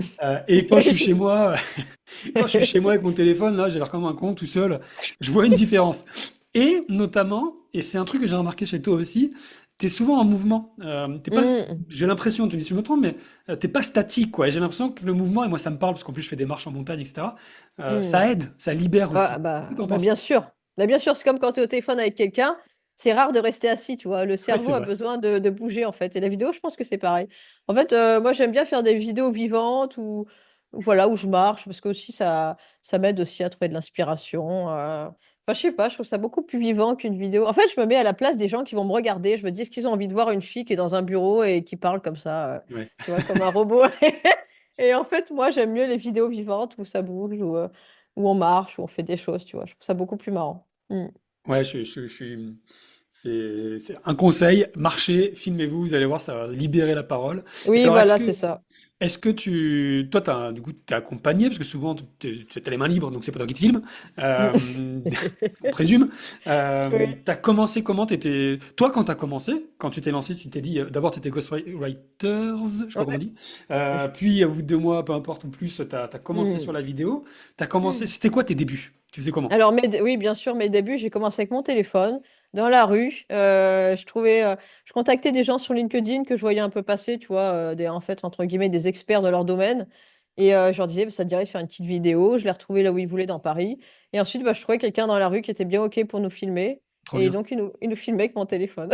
Et quand je suis chez moi, quand je suis chez moi avec mon téléphone, là, j'ai l'air comme un con tout seul, je vois une différence. Et notamment, et c'est un truc que j'ai remarqué chez toi aussi, tu es souvent en mouvement. T'es pas,
Mm.
j'ai l'impression, tu me dis si je me trompe, mais t'es pas statique, quoi. Et j'ai l'impression que le mouvement, et moi ça me parle, parce qu'en plus je fais des marches en montagne, etc.,
Mm.
ça aide, ça libère
Ah,
aussi. Qu'est-ce que t'en
bah
penses?
bien sûr. Bah bien sûr, c'est comme quand tu es au téléphone avec quelqu'un, c'est rare de rester assis, tu vois. Le
Ouais, c'est
cerveau a
vrai.
besoin de bouger, en fait. Et la vidéo, je pense que c'est pareil. En fait, moi, j'aime bien faire des vidéos vivantes voilà, où je marche, parce que aussi, ça m'aide aussi à trouver de l'inspiration. Enfin, je sais pas, je trouve ça beaucoup plus vivant qu'une vidéo. En fait, je me mets à la place des gens qui vont me regarder. Je me dis, est-ce qu'ils ont envie de voir une fille qui est dans un bureau et qui parle comme ça,
Ouais.
tu vois, comme un robot. Et en fait, moi, j'aime mieux les vidéos vivantes où ça bouge, où on marche, où on fait des choses, tu vois. Je trouve ça beaucoup plus marrant. Mm.
Ouais, c'est un conseil, marchez, filmez-vous, vous allez voir, ça va libérer la parole. Et
Oui,
alors,
voilà, c'est ça.
toi, du coup, t'es accompagné, parce que souvent, tu as les mains libres, donc c'est pas toi qui te filmes,
Mm.
on présume.
Oui.
T'as commencé comment toi, quand t'as commencé, quand tu t'es lancé, tu t'es dit, d'abord, t'étais ghostwriters, je sais pas comment on
Ouais.
dit, puis, au bout de 2 mois, peu importe, ou plus, t'as commencé
Mm.
sur la vidéo, c'était quoi tes débuts? Tu faisais comment?
Alors, oui, bien sûr, mes débuts, j'ai commencé avec mon téléphone, dans la rue. Je contactais des gens sur LinkedIn que je voyais un peu passer, tu vois, en fait, entre guillemets, des experts de leur domaine. Et je leur disais, bah, ça te dirait de faire une petite vidéo. Je les retrouvais là où ils voulaient dans Paris. Et ensuite, bah, je trouvais quelqu'un dans la rue qui était bien OK pour nous filmer.
Trop
Et
bien,
donc, il nous filmait avec mon téléphone.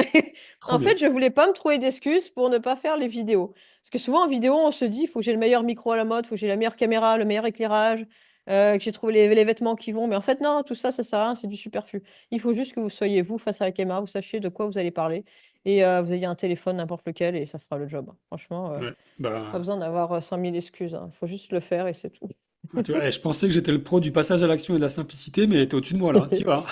trop
En
bien.
fait, je voulais pas me trouver d'excuses pour ne pas faire les vidéos. Parce que souvent, en vidéo, on se dit, il faut que j'ai le meilleur micro à la mode, il faut que j'ai la meilleure caméra, le meilleur éclairage, que j'ai trouvé les vêtements qui vont. Mais en fait, non, tout ça, ça sert à rien, c'est du superflu. Il faut juste que vous soyez vous face à la caméra, vous sachiez de quoi vous allez parler. Et vous ayez un téléphone, n'importe lequel, et ça fera le job. Franchement,
Ouais,
pas
bah.
besoin d'avoir 100 000 excuses, hein. Il faut juste le faire et c'est tout.
Ah, tu vois, je pensais que j'étais le pro du passage à l'action et de la simplicité, mais t'es au-dessus de moi là, tu vois.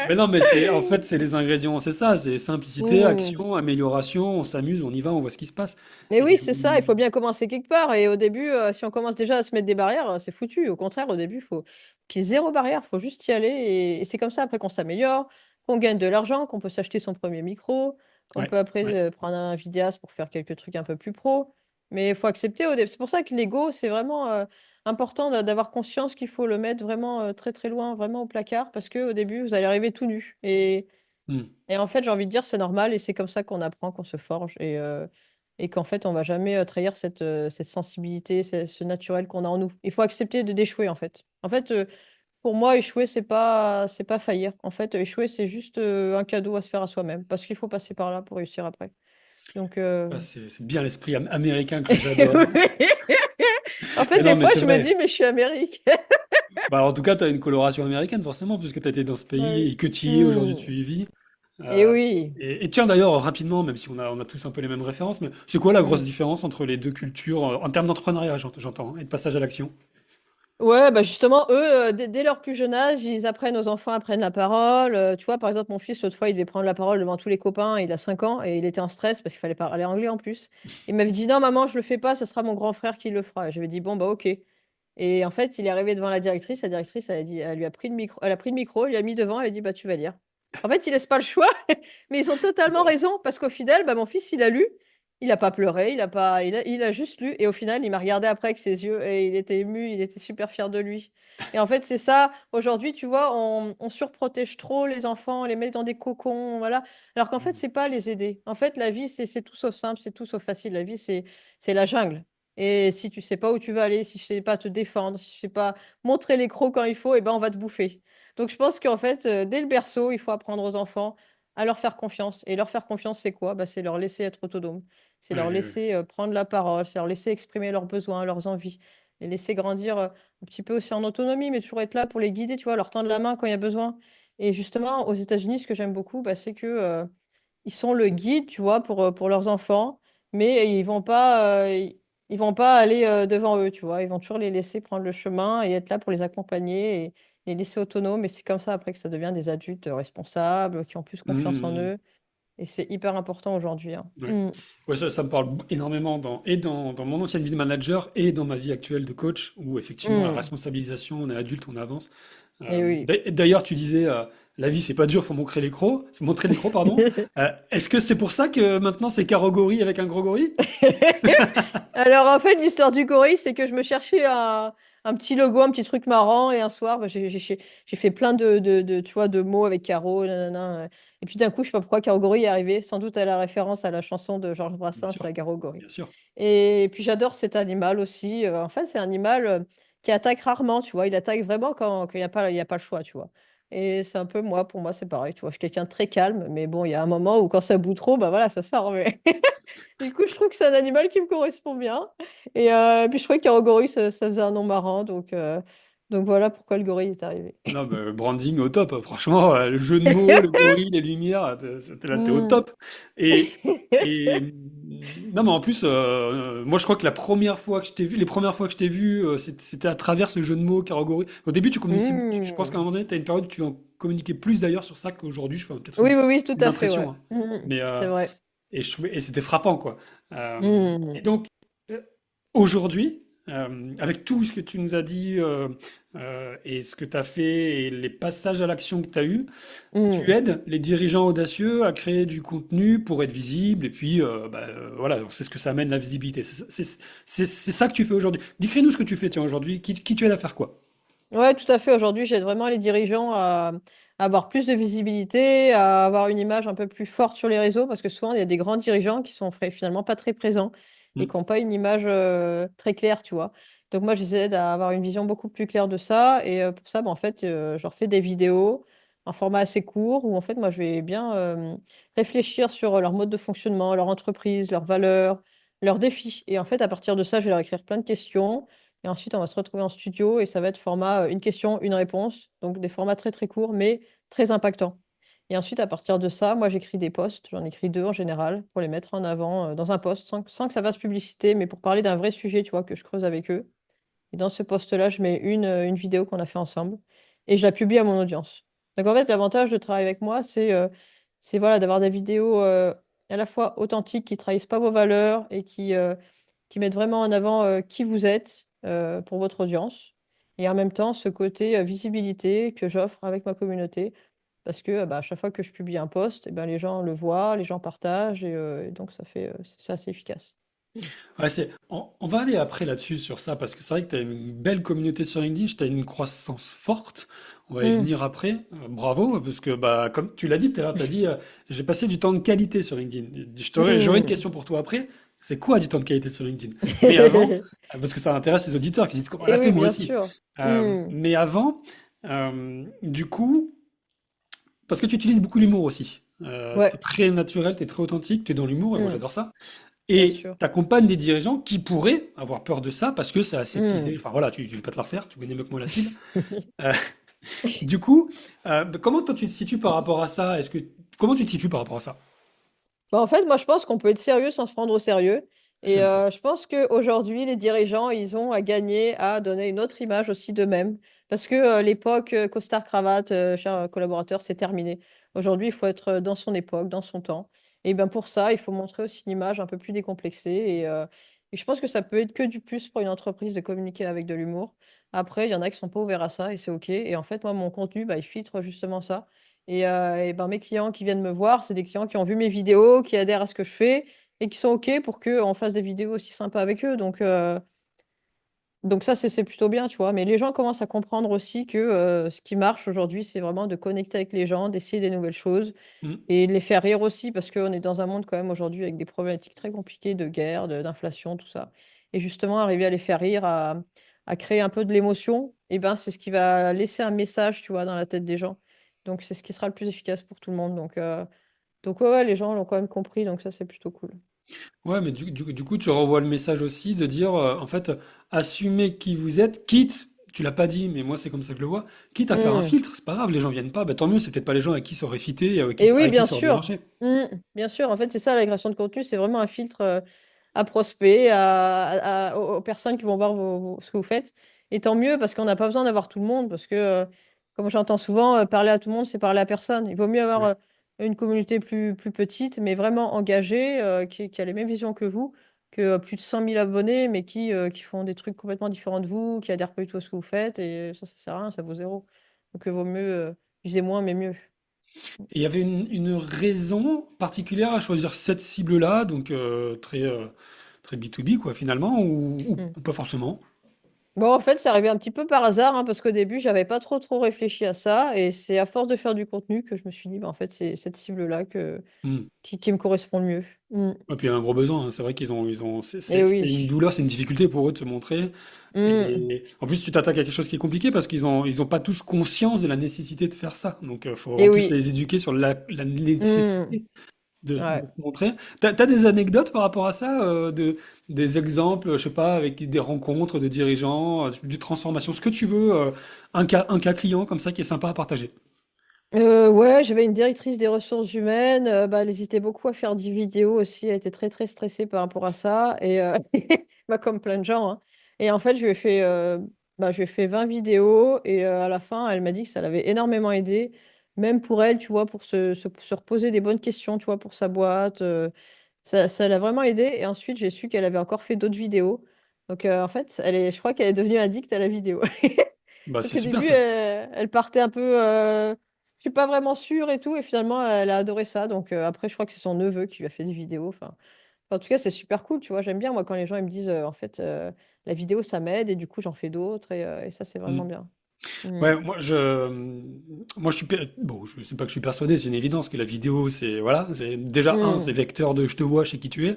Mais non, mais en fait, c'est les ingrédients, c'est ça, c'est simplicité,
Hmm.
action, amélioration, on s'amuse, on y va, on voit ce qui se passe.
Mais
Et
oui,
du
c'est ça, il
coup,
faut bien commencer quelque part. Et au début, si on commence déjà à se mettre des barrières, c'est foutu. Au contraire, au début, il faut qu'il y ait zéro barrière, il faut juste y aller. Et c'est comme ça après qu'on s'améliore, qu'on gagne de l'argent, qu'on peut s'acheter son premier micro, qu'on
ouais,
peut après
ouais,
prendre un vidéaste pour faire quelques trucs un peu plus pro. Mais il faut accepter au début. C'est pour ça que l'ego, c'est vraiment important d'avoir conscience qu'il faut le mettre vraiment très très loin, vraiment au placard, parce qu'au début, vous allez arriver tout nu.
hmm,
Et en fait, j'ai envie de dire, c'est normal et c'est comme ça qu'on apprend, qu'on se forge et qu'en fait, on va jamais, trahir cette sensibilité, ce naturel qu'on a en nous. Il faut accepter de d'échouer, en fait. En fait, pour moi, échouer, c'est pas faillir. En fait, échouer, c'est juste, un cadeau à se faire à soi-même parce qu'il faut passer par là pour réussir après. Donc
bah, c'est bien l'esprit américain que j'adore.
oui. En fait,
Mais
des
non, mais
fois,
c'est
je me dis:
vrai.
«Mais je suis américaine».
Bah, en tout cas, tu as une coloration américaine, forcément, puisque tu été dans ce pays
Oui.
et que tu y es, aujourd'hui
Mmh.
tu y vis.
Et
Euh,
oui.
et tiens, d'ailleurs, rapidement, même si on a tous un peu les mêmes références, mais c'est quoi la grosse
Mmh.
différence entre les deux cultures, en termes d'entrepreneuriat, j'entends, et de passage à l'action?
Ouais, bah, justement, eux, dès leur plus jeune âge, ils apprennent aux enfants à prendre la parole. Tu vois, par exemple, mon fils, l'autre fois, il devait prendre la parole devant tous les copains. Il a 5 ans et il était en stress parce qu'il fallait parler anglais en plus. Il m'avait dit: «Non, maman, je le fais pas, ce sera mon grand frère qui le fera». Et j'avais dit: «Bon, bah, OK». Et en fait, il est arrivé devant la directrice. La directrice, elle lui a pris le micro, elle a pris le micro, elle lui a mis devant, elle a dit: «Bah, tu vas lire». En fait, ils laissent pas le choix, mais ils ont totalement
Bon.
raison parce qu'au final, bah, mon fils, il a lu, il a pas pleuré, il a juste lu et au final, il m'a regardé après avec ses yeux et il était ému, il était super fier de lui. Et en fait, c'est ça, aujourd'hui, tu vois, on surprotège trop les enfants, on les met dans des cocons, voilà, alors qu'en fait,
Hmm.
c'est pas les aider. En fait, la vie, c'est tout sauf simple, c'est tout sauf facile. La vie, c'est la jungle. Et si tu sais pas où tu vas aller, si tu sais pas te défendre, si tu sais pas montrer les crocs quand il faut, et ben, on va te bouffer. Donc je pense qu'en fait, dès le berceau, il faut apprendre aux enfants à leur faire confiance. Et leur faire confiance, c'est quoi? Bah, c'est leur laisser être autonome. C'est
Ouais,
leur
ouais, ouais.
laisser, prendre la parole, c'est leur laisser exprimer leurs besoins, leurs envies, les laisser grandir, un petit peu aussi en autonomie, mais toujours être là pour les guider, tu vois? Leur tendre la main quand il y a besoin. Et justement, aux États-Unis, ce que j'aime beaucoup, bah, c'est que, ils sont le guide, tu vois, pour leurs enfants, mais ils vont pas aller devant eux, tu vois. Ils vont toujours les laisser prendre le chemin et être là pour les accompagner et les laisser autonomes. Et c'est comme ça après que ça devient des adultes responsables, qui ont plus confiance en
Mhm.
eux. Et c'est hyper important aujourd'hui, hein.
Ouais.
Mm.
Ouais, ça me parle énormément dans mon ancienne vie de manager et dans ma vie actuelle de coach, où effectivement la
Mm.
responsabilisation, on est adulte, on avance.
Et oui.
D'ailleurs, tu disais, la vie c'est pas dur, faut montrer l'écran, pardon. Est-ce que c'est pour ça que maintenant c'est Caro Gori avec un gros gorille?
Alors, en fait, l'histoire du gorille, c'est que je me cherchais un petit logo, un petit truc marrant, et un soir, bah, j'ai fait plein tu vois, de mots avec Caro, nanana, et puis d'un coup, je sais pas pourquoi Caro Gorille est arrivé, sans doute à la référence à la chanson de Georges
Bien
Brassens,
sûr,
La Caro Gorille.
bien sûr.
Et puis j'adore cet animal aussi. En fait, c'est un animal qui attaque rarement, tu vois. Il attaque vraiment quand il y a pas le choix, tu vois. Et c'est un peu moi, pour moi, c'est pareil, tu vois. Je suis quelqu'un de très calme, mais bon, il y a un moment où quand ça bout trop, bah voilà, ça sort. Mais du coup, je trouve que c'est un animal qui me correspond bien. Et puis je trouvais qu'un gorille, ça faisait un nom marrant, donc voilà pourquoi le gorille est arrivé.
Non, mais branding au top, franchement, le jeu de mots, le gorille, les lumières, t'es là, t'es au
Hmm.
top. Non, mais en plus, moi je crois que la première fois que je t'ai vu, les premières fois que je t'ai vu, c'était à travers ce jeu de mots, Caro Gorille. Au début, je pense qu'à un
Hmm.
moment donné, tu as une période où tu en communiquais plus d'ailleurs sur ça qu'aujourd'hui, je fais peut-être
Oui, oui, oui, tout
une
à fait,
impression,
ouais.
hein.
Hmm.
Mais,
C'est vrai.
et c'était frappant, quoi. Et
Hmm.
donc, euh, aujourd'hui, avec tout ce que tu nous as dit et ce que tu as fait et les passages à l'action que tu as eus, tu
Hmm.
aides les dirigeants audacieux à créer du contenu pour être visible et puis voilà, c'est ce que ça amène la visibilité. C'est ça que tu fais aujourd'hui. Décris-nous ce que tu fais tiens, aujourd'hui. Qui tu aides à faire quoi?
Ouais, tout à fait. Aujourd'hui, j'aide vraiment les dirigeants à avoir plus de visibilité, à avoir une image un peu plus forte sur les réseaux, parce que souvent, il y a des grands dirigeants qui sont finalement pas très présents et
Hmm.
qui n'ont pas une image très claire, tu vois. Donc moi, j'essaie à avoir une vision beaucoup plus claire de ça. Et pour ça, bah, en fait, je leur fais des vidéos en format assez court, où en fait, moi, je vais bien réfléchir sur leur mode de fonctionnement, leur entreprise, leurs valeurs, leurs défis. Et en fait, à partir de ça, je vais leur écrire plein de questions. Et ensuite, on va se retrouver en studio et ça va être format une question, une réponse. Donc des formats très très courts, mais très impactants. Et ensuite, à partir de ça, moi j'écris des posts. J'en écris deux en général pour les mettre en avant dans un post sans que ça fasse publicité, mais pour parler d'un vrai sujet, tu vois, que je creuse avec eux. Et dans ce post-là, je mets une vidéo qu'on a fait ensemble et je la publie à mon audience. Donc en fait, l'avantage de travailler avec moi, c'est voilà, d'avoir des vidéos à la fois authentiques, qui trahissent pas vos valeurs et qui mettent vraiment en avant qui vous êtes pour votre audience. Et en même temps, ce côté visibilité que j'offre avec ma communauté. Parce que bah, à chaque fois que je publie un post, eh ben, les gens le voient, les gens partagent, et donc c'est assez efficace.
Ouais, on va aller après là-dessus sur ça parce que c'est vrai que tu as une belle communauté sur LinkedIn, tu as une croissance forte. On va y
Mm.
venir après. Bravo, parce que bah, comme tu l'as dit tout à l'heure, tu as dit j'ai passé du temps de qualité sur LinkedIn. J'aurais une
Mm.
question pour toi après. C'est quoi du temps de qualité sur LinkedIn? Mais avant, parce que ça intéresse les auditeurs qui disent comment elle
Et
a fait
oui,
moi
bien
aussi.
sûr. Mm.
Mais avant, du coup, parce que tu utilises beaucoup l'humour aussi. Tu es
Ouais,
très naturel, tu es très authentique, tu es dans l'humour et moi
mm.
j'adore ça.
Bien
Et
sûr.
tu accompagnes des dirigeants qui pourraient avoir peur de ça parce que c'est aseptisé.
Mm.
Enfin voilà, tu ne vais pas te la refaire, tu connais mieux que moi la cible. Euh, du coup, comment toi tu te situes par rapport à ça? Comment tu te situes par rapport à ça?
Bah, en fait, moi, je pense qu'on peut être sérieux sans se prendre au sérieux. Et
J'aime ça.
je pense qu'aujourd'hui, les dirigeants, ils ont à gagner à donner une autre image aussi d'eux-mêmes. Parce que l'époque costard-cravate, cher collaborateur, c'est terminé. Aujourd'hui, il faut être dans son époque, dans son temps. Et bien pour ça, il faut montrer aussi une image un peu plus décomplexée. Et je pense que ça peut être que du plus pour une entreprise de communiquer avec de l'humour. Après, il y en a qui sont pas ouverts à ça et c'est OK. Et en fait, moi, mon contenu, bah, il filtre justement ça. Et ben, mes clients qui viennent me voir, c'est des clients qui ont vu mes vidéos, qui adhèrent à ce que je fais et qui sont OK pour qu'on fasse des vidéos aussi sympas avec eux. Donc ça, c'est plutôt bien, tu vois. Mais les gens commencent à comprendre aussi que ce qui marche aujourd'hui, c'est vraiment de connecter avec les gens, d'essayer des nouvelles choses
Mm.
et de les faire rire aussi parce qu'on est dans un monde quand même aujourd'hui avec des problématiques très compliquées de guerre, d'inflation, tout ça. Et justement, arriver à les faire rire, à créer un peu de l'émotion, et ben, c'est ce qui va laisser un message, tu vois, dans la tête des gens. Donc c'est ce qui sera le plus efficace pour tout le monde. Donc ouais, ouais, les gens l'ont quand même compris, donc ça, c'est plutôt cool.
Ouais, mais du coup, tu renvoies le message aussi de dire, en fait, assumez qui vous êtes, quitte tu l'as pas dit, mais moi c'est comme ça que je le vois, quitte à faire un
Mm.
filtre, c'est pas grave, les gens viennent pas, bah tant mieux, c'est peut-être pas les gens avec qui ça aurait fité et
Et oui,
avec qui
bien
ça aurait bien
sûr.
marché.
Mm. Bien sûr. En fait, c'est ça, la création de contenu, c'est vraiment un filtre à prospect, aux personnes qui vont voir ce que vous faites. Et tant mieux, parce qu'on n'a pas besoin d'avoir tout le monde, parce que, comme j'entends souvent, parler à tout le monde, c'est parler à personne. Il vaut mieux avoir
Ouais.
une communauté plus petite, mais vraiment engagée, qui a les mêmes visions que vous, que plus de 100 000 abonnés, mais qui font des trucs complètement différents de vous, qui adhèrent pas du tout à ce que vous faites, et ça sert à rien, ça vaut zéro. Donc, il vaut mieux viser moins, mais mieux.
Et il y avait une raison particulière à choisir cette cible-là, donc très B2B quoi finalement,
Mm.
ou pas forcément?
Bon, en fait, c'est arrivé un petit peu par hasard, hein, parce qu'au début, j'avais pas trop réfléchi à ça. Et c'est à force de faire du contenu que je me suis dit, bah, en fait, c'est cette cible-là
Hmm.
qui me correspond le mieux. Mm.
Et puis il y a un gros besoin, hein. C'est vrai
Et
c'est une
oui.
douleur, c'est une difficulté pour eux de se montrer.
Mm.
Et en plus, tu t'attaques à quelque chose qui est compliqué parce ils ont pas tous conscience de la nécessité de faire ça. Donc, il faut
Et
en plus
oui.
les éduquer sur la
Mm.
nécessité de
Ouais.
se montrer. T'as des anecdotes par rapport à ça, des exemples, je sais pas, avec des rencontres de dirigeants, de transformation, ce que tu veux, un cas client comme ça qui est sympa à partager.
Ouais, j'avais une directrice des ressources humaines. Bah, elle hésitait beaucoup à faire des vidéos aussi. Elle était très stressée par rapport à ça. Et bah, comme plein de gens, hein. Et en fait, je lui ai fait 20 vidéos. Et à la fin, elle m'a dit que ça l'avait énormément aidé. Même pour elle, tu vois, pour se reposer des bonnes questions, tu vois, pour sa boîte. Ça l'a vraiment aidé. Et ensuite, j'ai su qu'elle avait encore fait d'autres vidéos. Donc, en fait, je crois qu'elle est devenue addict à la vidéo.
Bah,
Parce
c'est
qu'au
super
début,
ça.
elle partait un peu, je suis pas vraiment sûre et tout, et finalement, elle a adoré ça. Donc après, je crois que c'est son neveu qui lui a fait des vidéos. En tout cas, c'est super cool, tu vois. J'aime bien, moi, quand les gens ils me disent, en fait, la vidéo, ça m'aide, et du coup, j'en fais d'autres, et ça, c'est vraiment
Mm.
bien. Mm.
Ouais, moi je suis, bon, je sais pas que je suis persuadé, c'est une évidence que la vidéo, c'est, voilà, c'est déjà un, c'est
Mm.
vecteur de je te vois, je sais qui tu es,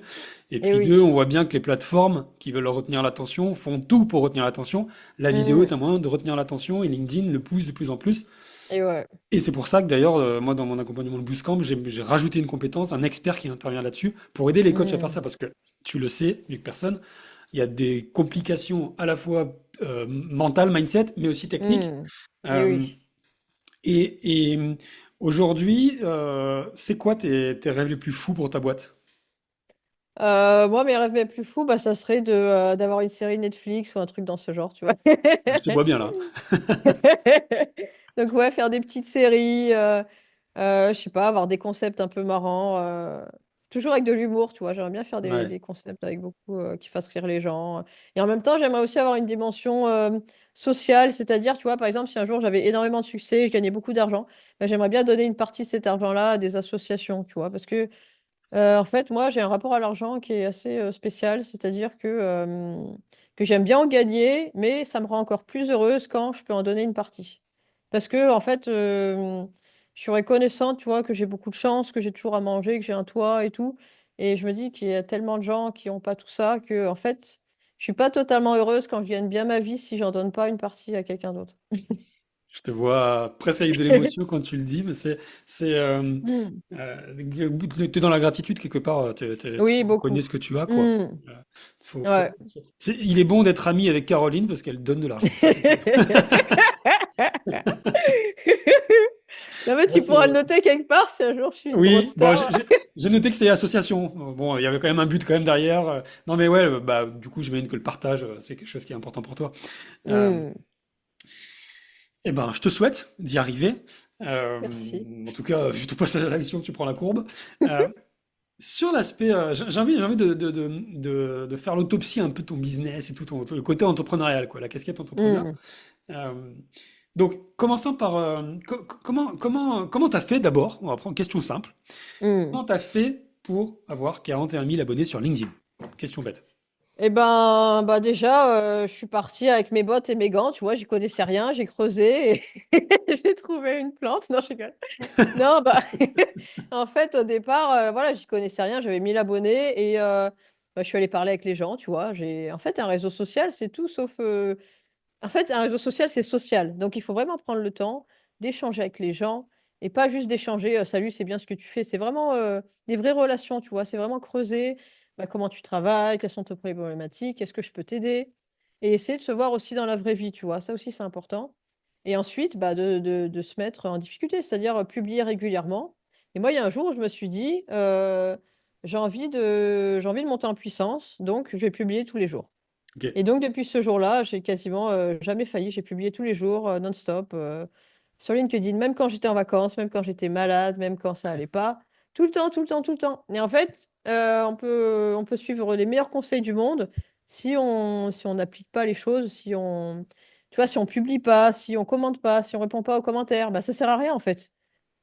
et
Et
puis deux, on
oui.
voit bien que les plateformes qui veulent retenir l'attention font tout pour retenir l'attention. La vidéo est
Mm.
un moyen de retenir l'attention et LinkedIn le pousse de plus en plus.
Et ouais.
Et c'est pour ça que d'ailleurs, moi dans mon accompagnement de Bootcamp, j'ai rajouté une compétence, un expert qui intervient là-dessus pour aider les coachs à faire
Mm.
ça, parce que tu le sais, mieux que personne, il y a des complications à la fois mentales, mindset, mais aussi techniques.
Mm. Et
Euh,
oui.
et aujourd'hui, c'est quoi tes rêves les plus fous pour ta boîte?
Moi, mes rêves les plus fous, bah, ça serait d'avoir une série Netflix ou un truc dans ce genre, tu vois.
Je te vois bien là.
Donc ouais, faire des petites séries, je sais pas, avoir des concepts un peu marrants, toujours avec de l'humour, tu vois. J'aimerais bien faire
Ouais.
des concepts avec beaucoup, qui fassent rire les gens. Et en même temps, j'aimerais aussi avoir une dimension sociale, c'est-à-dire, tu vois, par exemple, si un jour j'avais énormément de succès, je gagnais beaucoup d'argent, bah, j'aimerais bien donner une partie de cet argent-là à des associations, tu vois. Parce que en fait, moi, j'ai un rapport à l'argent qui est assez spécial, c'est-à-dire que j'aime bien en gagner, mais ça me rend encore plus heureuse quand je peux en donner une partie. Parce que, en fait, je suis reconnaissante, tu vois, que j'ai beaucoup de chance, que j'ai toujours à manger, que j'ai un toit et tout. Et je me dis qu'il y a tellement de gens qui n'ont pas tout ça que, en fait, je suis pas totalement heureuse quand je gagne bien ma vie si j'en donne pas une partie à quelqu'un d'autre.
Je te vois presque avec de l'émotion quand tu le dis, mais c'est,
Mm.
t'es dans la gratitude quelque part, tu
Oui,
reconnais
beaucoup.
ce que tu as, quoi.
Mm.
Euh, faut, faut-
Ouais.
il est bon d'être ami avec Caroline parce qu'elle donne de l'argent. Ça, c'est cool.
Non, mais
Ouais,
tu pourras le noter quelque part si un jour je suis une grosse
oui, bon,
star.
j'ai noté que c'était association. Bon, il y avait quand même un but quand même derrière. Non, mais ouais, bah, du coup, j'imagine que le partage, c'est quelque chose qui est important pour toi. Euh,
Hmm,
eh ben, je te souhaite d'y arriver.
merci.
En tout cas, vu ton passage à l'action, tu prends la courbe. Euh, Sur l'aspect, j'ai envie de faire l'autopsie un peu de ton business et le côté entrepreneurial, quoi, la casquette entrepreneur.
Hmm,
Euh, donc, commençant par comment t'as fait d'abord? On va prendre une question simple.
hmm.
Comment t'as fait pour avoir 41 000 abonnés sur LinkedIn? Question bête.
Eh ben, bah déjà, je suis partie avec mes bottes et mes gants, tu vois, j'y connaissais rien, j'ai creusé et j'ai trouvé une plante. Non, je rigole. Non, bah, en fait, au départ, voilà, j'y connaissais rien, j'avais 1 000 abonnés et bah, je suis allée parler avec les gens, tu vois. En fait, un réseau social, c'est tout sauf. En fait, un réseau social, c'est social. Donc, il faut vraiment prendre le temps d'échanger avec les gens et pas juste d'échanger salut, c'est bien ce que tu fais. C'est vraiment des vraies relations, tu vois. C'est vraiment creuser bah, comment tu travailles, quelles sont tes problématiques, est-ce que je peux t'aider? et essayer de se voir aussi dans la vraie vie, tu vois? Ça aussi, c'est important et ensuite, bah, de se mettre en difficulté, c'est-à-dire, publier régulièrement et moi, il y a un jour où je me suis dit, «J'ai envie de monter en puissance, donc je vais publier tous les jours».
OK.
Et donc depuis ce jour-là, j'ai quasiment, jamais failli. J'ai publié tous les jours, non-stop, sur LinkedIn, même quand j'étais en vacances, même quand j'étais malade, même quand ça allait pas. Tout le temps, tout le temps, tout le temps. Et en fait, on peut suivre les meilleurs conseils du monde si on n'applique pas les choses, si on tu vois, si on publie pas, si on commente pas, si on répond pas aux commentaires, bah, ça sert à rien en fait.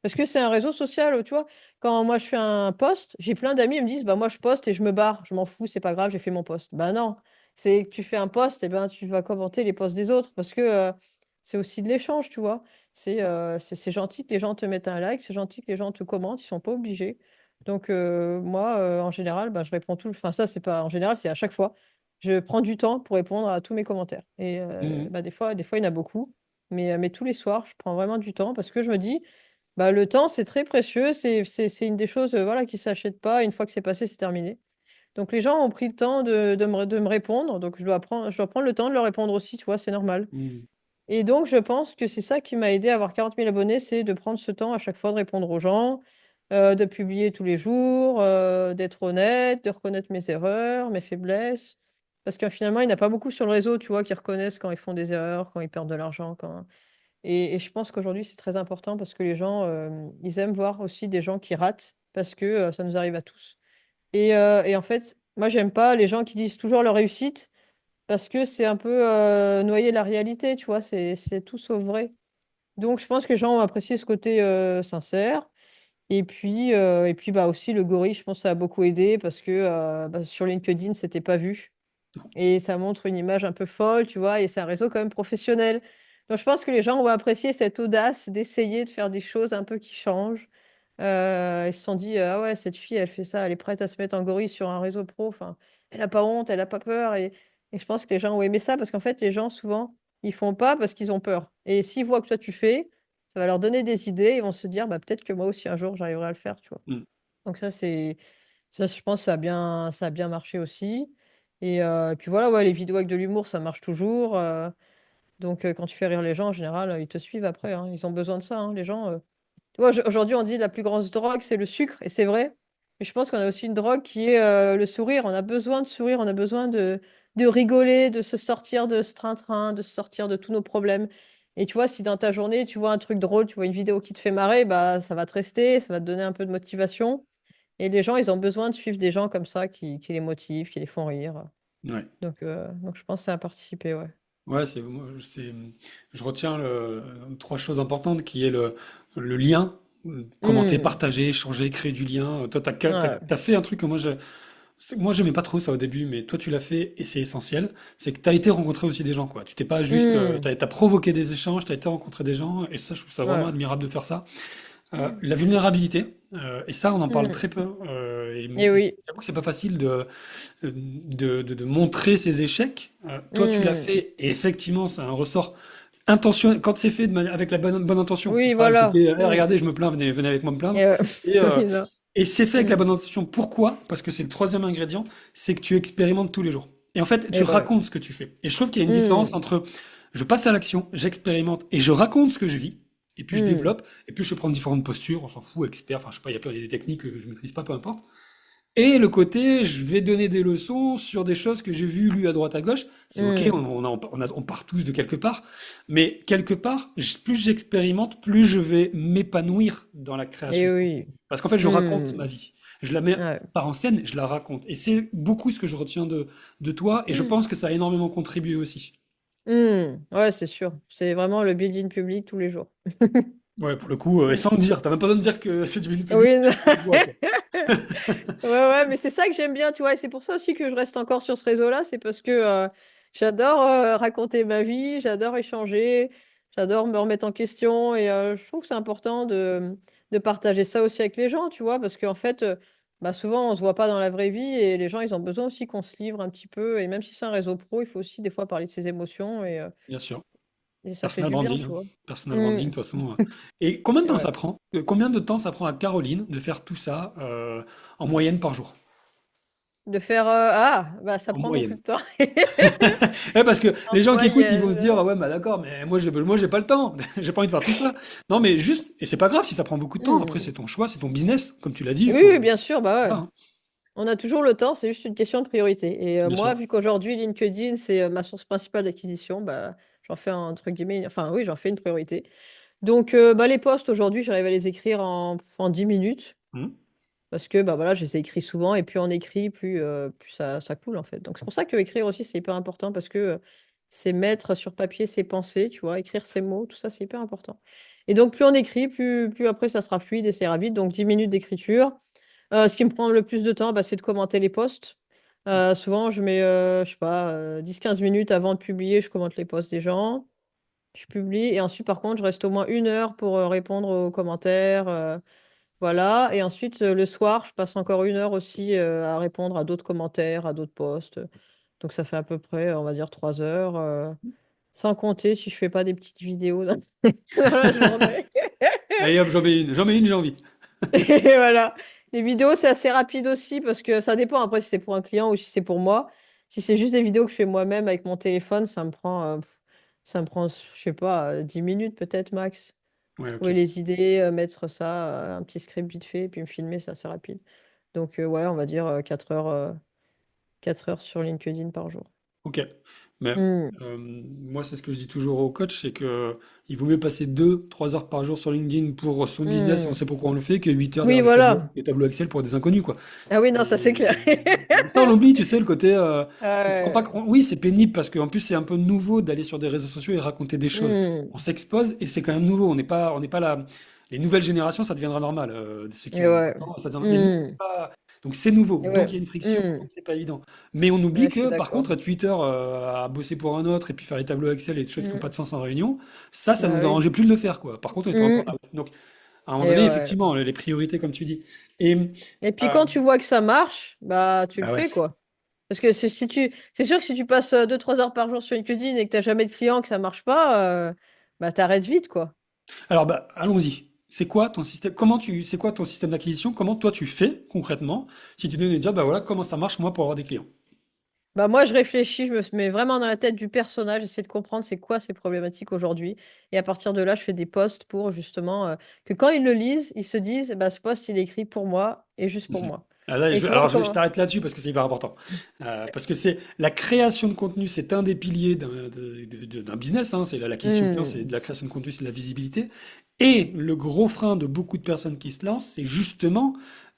Parce que c'est un réseau social, tu vois? Quand moi je fais un post, j'ai plein d'amis, ils me disent: «Bah, moi je poste et je me barre, je m'en fous, c'est pas grave, j'ai fait mon post». Bah, non, c'est que tu fais un post et ben, tu vas commenter les posts des autres parce que, c'est aussi de l'échange, tu vois? C'est gentil que les gens te mettent un like, c'est gentil que les gens te commentent, ils sont pas obligés. Donc moi, en général, bah, je réponds enfin ça, c'est pas en général, c'est à chaque fois. Je prends du temps pour répondre à tous mes commentaires et
Mmh.
bah, des fois, il y en a beaucoup, mais tous les soirs, je prends vraiment du temps parce que je me dis: bah, le temps, c'est très précieux, c'est une des choses, voilà, qui s'achète pas. Une fois que c'est passé, c'est terminé. Donc les gens ont pris le temps de me répondre, donc je dois prendre le temps de leur répondre aussi, tu vois? C'est normal
Mmh.
et donc je pense que c'est ça qui m'a aidé à avoir 40 000 abonnés, c'est de prendre ce temps à chaque fois de répondre aux gens, de publier tous les jours, d'être honnête, de reconnaître mes erreurs, mes faiblesses. Parce que finalement, il n'y en a pas beaucoup sur le réseau, tu vois, qui reconnaissent quand ils font des erreurs, quand ils perdent de l'argent, et je pense qu'aujourd'hui, c'est très important parce que les gens, ils aiment voir aussi des gens qui ratent parce que, ça nous arrive à tous et en fait, moi, j'aime pas les gens qui disent toujours leur réussite parce que c'est un peu, noyer la réalité, tu vois? C'est tout sauf vrai. Donc je pense que les gens ont apprécié ce côté, sincère et puis, bah, aussi le gorille, je pense que ça a beaucoup aidé parce que, bah, sur LinkedIn, c'était pas vu. Et ça montre une image un peu folle, tu vois? Et c'est un réseau quand même professionnel. Donc je pense que les gens ont apprécié cette audace d'essayer de faire des choses un peu qui changent. Ils se sont dit: «Ah ouais, cette fille, elle fait ça, elle est prête à se mettre en gorille sur un réseau pro, enfin, elle a pas honte, elle a pas peur» et je pense que les gens ont aimé ça parce qu'en fait, les gens souvent, ils font pas parce qu'ils ont peur et s'ils voient que toi tu fais, ça va leur donner des idées, ils vont se dire: «Bah, peut-être que moi aussi un jour j'arriverai à le faire», tu vois?
Mmh.
Donc ça, je pense, ça a bien marché aussi et puis voilà, ouais, les vidéos avec de l'humour, ça marche toujours, donc quand tu fais rire les gens, en général, ils te suivent après, hein. Ils ont besoin de ça, hein, les gens, tu vois, aujourd'hui, on dit: «La plus grosse drogue, c'est le sucre» et c'est vrai, mais je pense qu'on a aussi une drogue qui est, le sourire. On a besoin de sourire, on a besoin de rigoler, de se sortir de ce train-train, de se sortir de tous nos problèmes et tu vois, si dans ta journée, tu vois un truc drôle, tu vois une vidéo qui te fait marrer, bah, ça va te rester, ça va te donner un peu de motivation et les gens, ils ont besoin de suivre des gens comme ça qui les motivent, qui les font rire,
Ouais.
donc je pense que ça a participé, ouais.
Ouais, je retiens 3 choses importantes qui est le lien, commenter,
Mmh.
partager, échanger, créer du lien. Toi,
Ouais.
t'as fait un truc que moi, j'aimais pas trop ça au début, mais toi, tu l'as fait et c'est essentiel. C'est que tu as été rencontrer aussi des gens, quoi. Tu t'es pas juste,
Mmh.
t'as provoqué des échanges, tu as été rencontrer des gens et ça, je trouve ça vraiment
Ouais.
admirable de faire ça. La vulnérabilité, et ça, on en parle
Mmh
très peu.
et oui.
J'avoue que c'est pas facile de montrer ses échecs. Toi, tu l'as
Mmh.
fait, et effectivement, c'est un ressort intentionnel. Quand c'est fait avec la bonne intention, et
Oui,
pas le
voilà.
côté, eh,
Mmh
regardez, je me plains, venez avec moi me plaindre.
et
Et,
oui, non.
c'est fait avec la
Mmh
bonne intention. Pourquoi? Parce que c'est le troisième ingrédient, c'est que tu expérimentes tous les jours. Et en fait, tu
et bah,
racontes ce que tu fais. Et je trouve qu'il y a une différence
mmh.
entre je passe à l'action, j'expérimente et je raconte ce que je vis. Et puis je
Mmh.
développe, et puis je peux prendre différentes postures, on s'en fout, expert, enfin je sais pas, il y a plein des techniques que je maîtrise pas, peu importe. Et le côté, je vais donner des leçons sur des choses que j'ai vues, lues à droite à gauche. C'est ok,
Mmh.
on part tous de quelque part, mais quelque part, plus j'expérimente, plus je vais m'épanouir dans la création
Et
de
oui.
contenu. Parce qu'en fait, je raconte
Mmh.
ma vie. Je la mets
Ouais.
pas en scène, je la raconte. Et c'est beaucoup ce que je retiens de toi, et je
Mmh.
pense que ça a énormément contribué aussi.
Mmh. Ouais, c'est sûr. C'est vraiment le building public tous les jours.
Ouais, pour le coup, et
Mmh.
sans me dire, t'as même pas besoin de dire que c'est du bien public,
Oui, non.
tu le vois, quoi.
Ouais, ouais, mais c'est ça que j'aime bien, tu vois? Et c'est pour ça aussi que je reste encore sur ce réseau-là, c'est parce que, j'adore, raconter ma vie, j'adore échanger, j'adore me remettre en question et je trouve que c'est important de partager ça aussi avec les gens, tu vois? Parce qu'en fait, bah, souvent on se voit pas dans la vraie vie et les gens, ils ont besoin aussi qu'on se livre un petit peu et même si c'est un réseau pro, il faut aussi des fois parler de ses émotions
Bien sûr.
et ça fait
Personal
du bien,
branding,
tu
hein.
vois?
Personal branding,
Mmh.
de toute façon. Et combien de temps
Ouais.
ça prend? Combien de temps ça prend à Caroline de faire tout ça en moyenne par jour?
De faire ah, bah ça
en
prend beaucoup de
moyenne.
temps.
Ouais, parce que
En
les gens qui écoutent, ils vont se dire,
moyenne.
ah ouais, bah d'accord, mais moi, j'ai pas le temps. J'ai pas envie de faire tout ça. Non, mais juste, et c'est pas grave si ça prend beaucoup de temps. Après,
Hmm.
c'est ton choix, c'est ton business. Comme tu l'as dit, il
Oui,
faut,
oui, bien sûr, bah
voilà,
ouais.
hein,
On a toujours le temps, c'est juste une question de priorité. Et
bien
moi,
sûr.
vu qu'aujourd'hui, LinkedIn, c'est ma source principale d'acquisition, bah, j'en fais entre guillemets, enfin oui, j'en fais une priorité. Donc, bah, les posts, aujourd'hui, j'arrive à les écrire en 10 minutes.
Hmm.
Parce que bah, voilà, je les ai écrits souvent, et plus on écrit, plus ça coule, en fait. Donc c'est pour ça que écrire aussi, c'est hyper important, parce que c'est mettre sur papier ses pensées, tu vois, écrire ses mots, tout ça, c'est hyper important. Et donc plus on écrit, plus après ça sera fluide et ça ira vite. Donc 10 minutes d'écriture. Ce qui me prend le plus de temps, bah, c'est de commenter les posts. Souvent, je mets, je sais pas, 10-15 minutes avant de publier, je commente les posts des gens. Je publie, et ensuite, par contre, je reste au moins 1 heure pour répondre aux commentaires. Voilà. Et ensuite, le soir, je passe encore 1 heure aussi à répondre à d'autres commentaires, à d'autres posts. Donc ça fait à peu près, on va dire, 3 heures. Sans compter si je fais pas des petites vidéos dans, dans la journée.
Allez hop, j'en mets une, j'ai envie.
Et voilà. Les vidéos, c'est assez rapide aussi, parce que ça dépend après si c'est pour un client ou si c'est pour moi. Si c'est juste des vidéos que je fais moi-même avec mon téléphone, ça me prend, je sais pas, 10 minutes peut-être max.
Ouais, ok.
Trouver les idées, mettre ça, un petit script vite fait, et puis me filmer, c'est assez rapide. Donc, ouais, on va dire 4 heures, 4 heures sur LinkedIn par jour.
Ok. Mais
Hmm.
moi, c'est ce que je dis toujours au coach, c'est que il vaut mieux passer 2, 3 heures par jour sur LinkedIn pour son business, et on
Hmm.
sait pourquoi on le fait, que 8 heures
Oui,
derrière
voilà.
les tableaux Excel pour des inconnus, quoi.
Ah oui, non, ça c'est clair.
Ça, on l'oublie, tu sais, le côté. On croit pas
Ouais.
oui, c'est pénible parce qu'en plus, c'est un peu nouveau d'aller sur des réseaux sociaux et raconter des choses.
Hmm.
On s'expose et c'est quand même nouveau. On n'est pas là. Les nouvelles générations, ça deviendra normal. Ceux qui
Et
ont
ouais.
20 ans, ça deviendra. Mais nous, on n'est
Hmm.
pas. Donc c'est nouveau.
Et
Donc
ouais.
il y a une friction.
Hmm.
Donc c'est pas évident. Mais on oublie
Ouais, je suis
que, par
d'accord.
contre, Twitter à bosser pour un autre et puis faire les tableaux Excel et des choses qui n'ont pas
Hmm.
de sens en réunion, ça nous
Bah oui.
dérangeait plus de le faire, quoi. Par contre, on était en
Hmm.
burn-out. Donc à un moment
Et
donné,
ouais.
effectivement, les priorités, comme tu dis. Et
Et puis
euh,
quand tu vois que ça marche, bah tu le
bah ouais.
fais, quoi. Parce que c'est sûr que si tu passes 2-3 heures par jour sur LinkedIn et que t'as jamais de clients, que ça marche pas, bah t'arrêtes vite, quoi.
Alors, bah, allons-y. C'est quoi ton système? C'est quoi ton système d'acquisition? Comment toi tu fais concrètement si tu donnes des jobs? Bah voilà, comment ça marche moi pour avoir des clients?
Bah moi, je réfléchis, je me mets vraiment dans la tête du personnage, j'essaie de comprendre c'est quoi ces problématiques aujourd'hui. Et à partir de là, je fais des posts pour justement que quand ils le lisent, ils se disent, bah, ce post, il est écrit pour moi et juste pour
Mhm.
moi.
Ah, là,
Et tu vois
alors je
comment.
t'arrête là-dessus parce que c'est hyper important. Parce que c'est la création de contenu, c'est un des piliers d'un business, hein. C'est l'acquisition client, c'est
Hmm.
de la création de contenu, c'est de la visibilité. Et le gros frein de beaucoup de personnes qui se lancent, c'est justement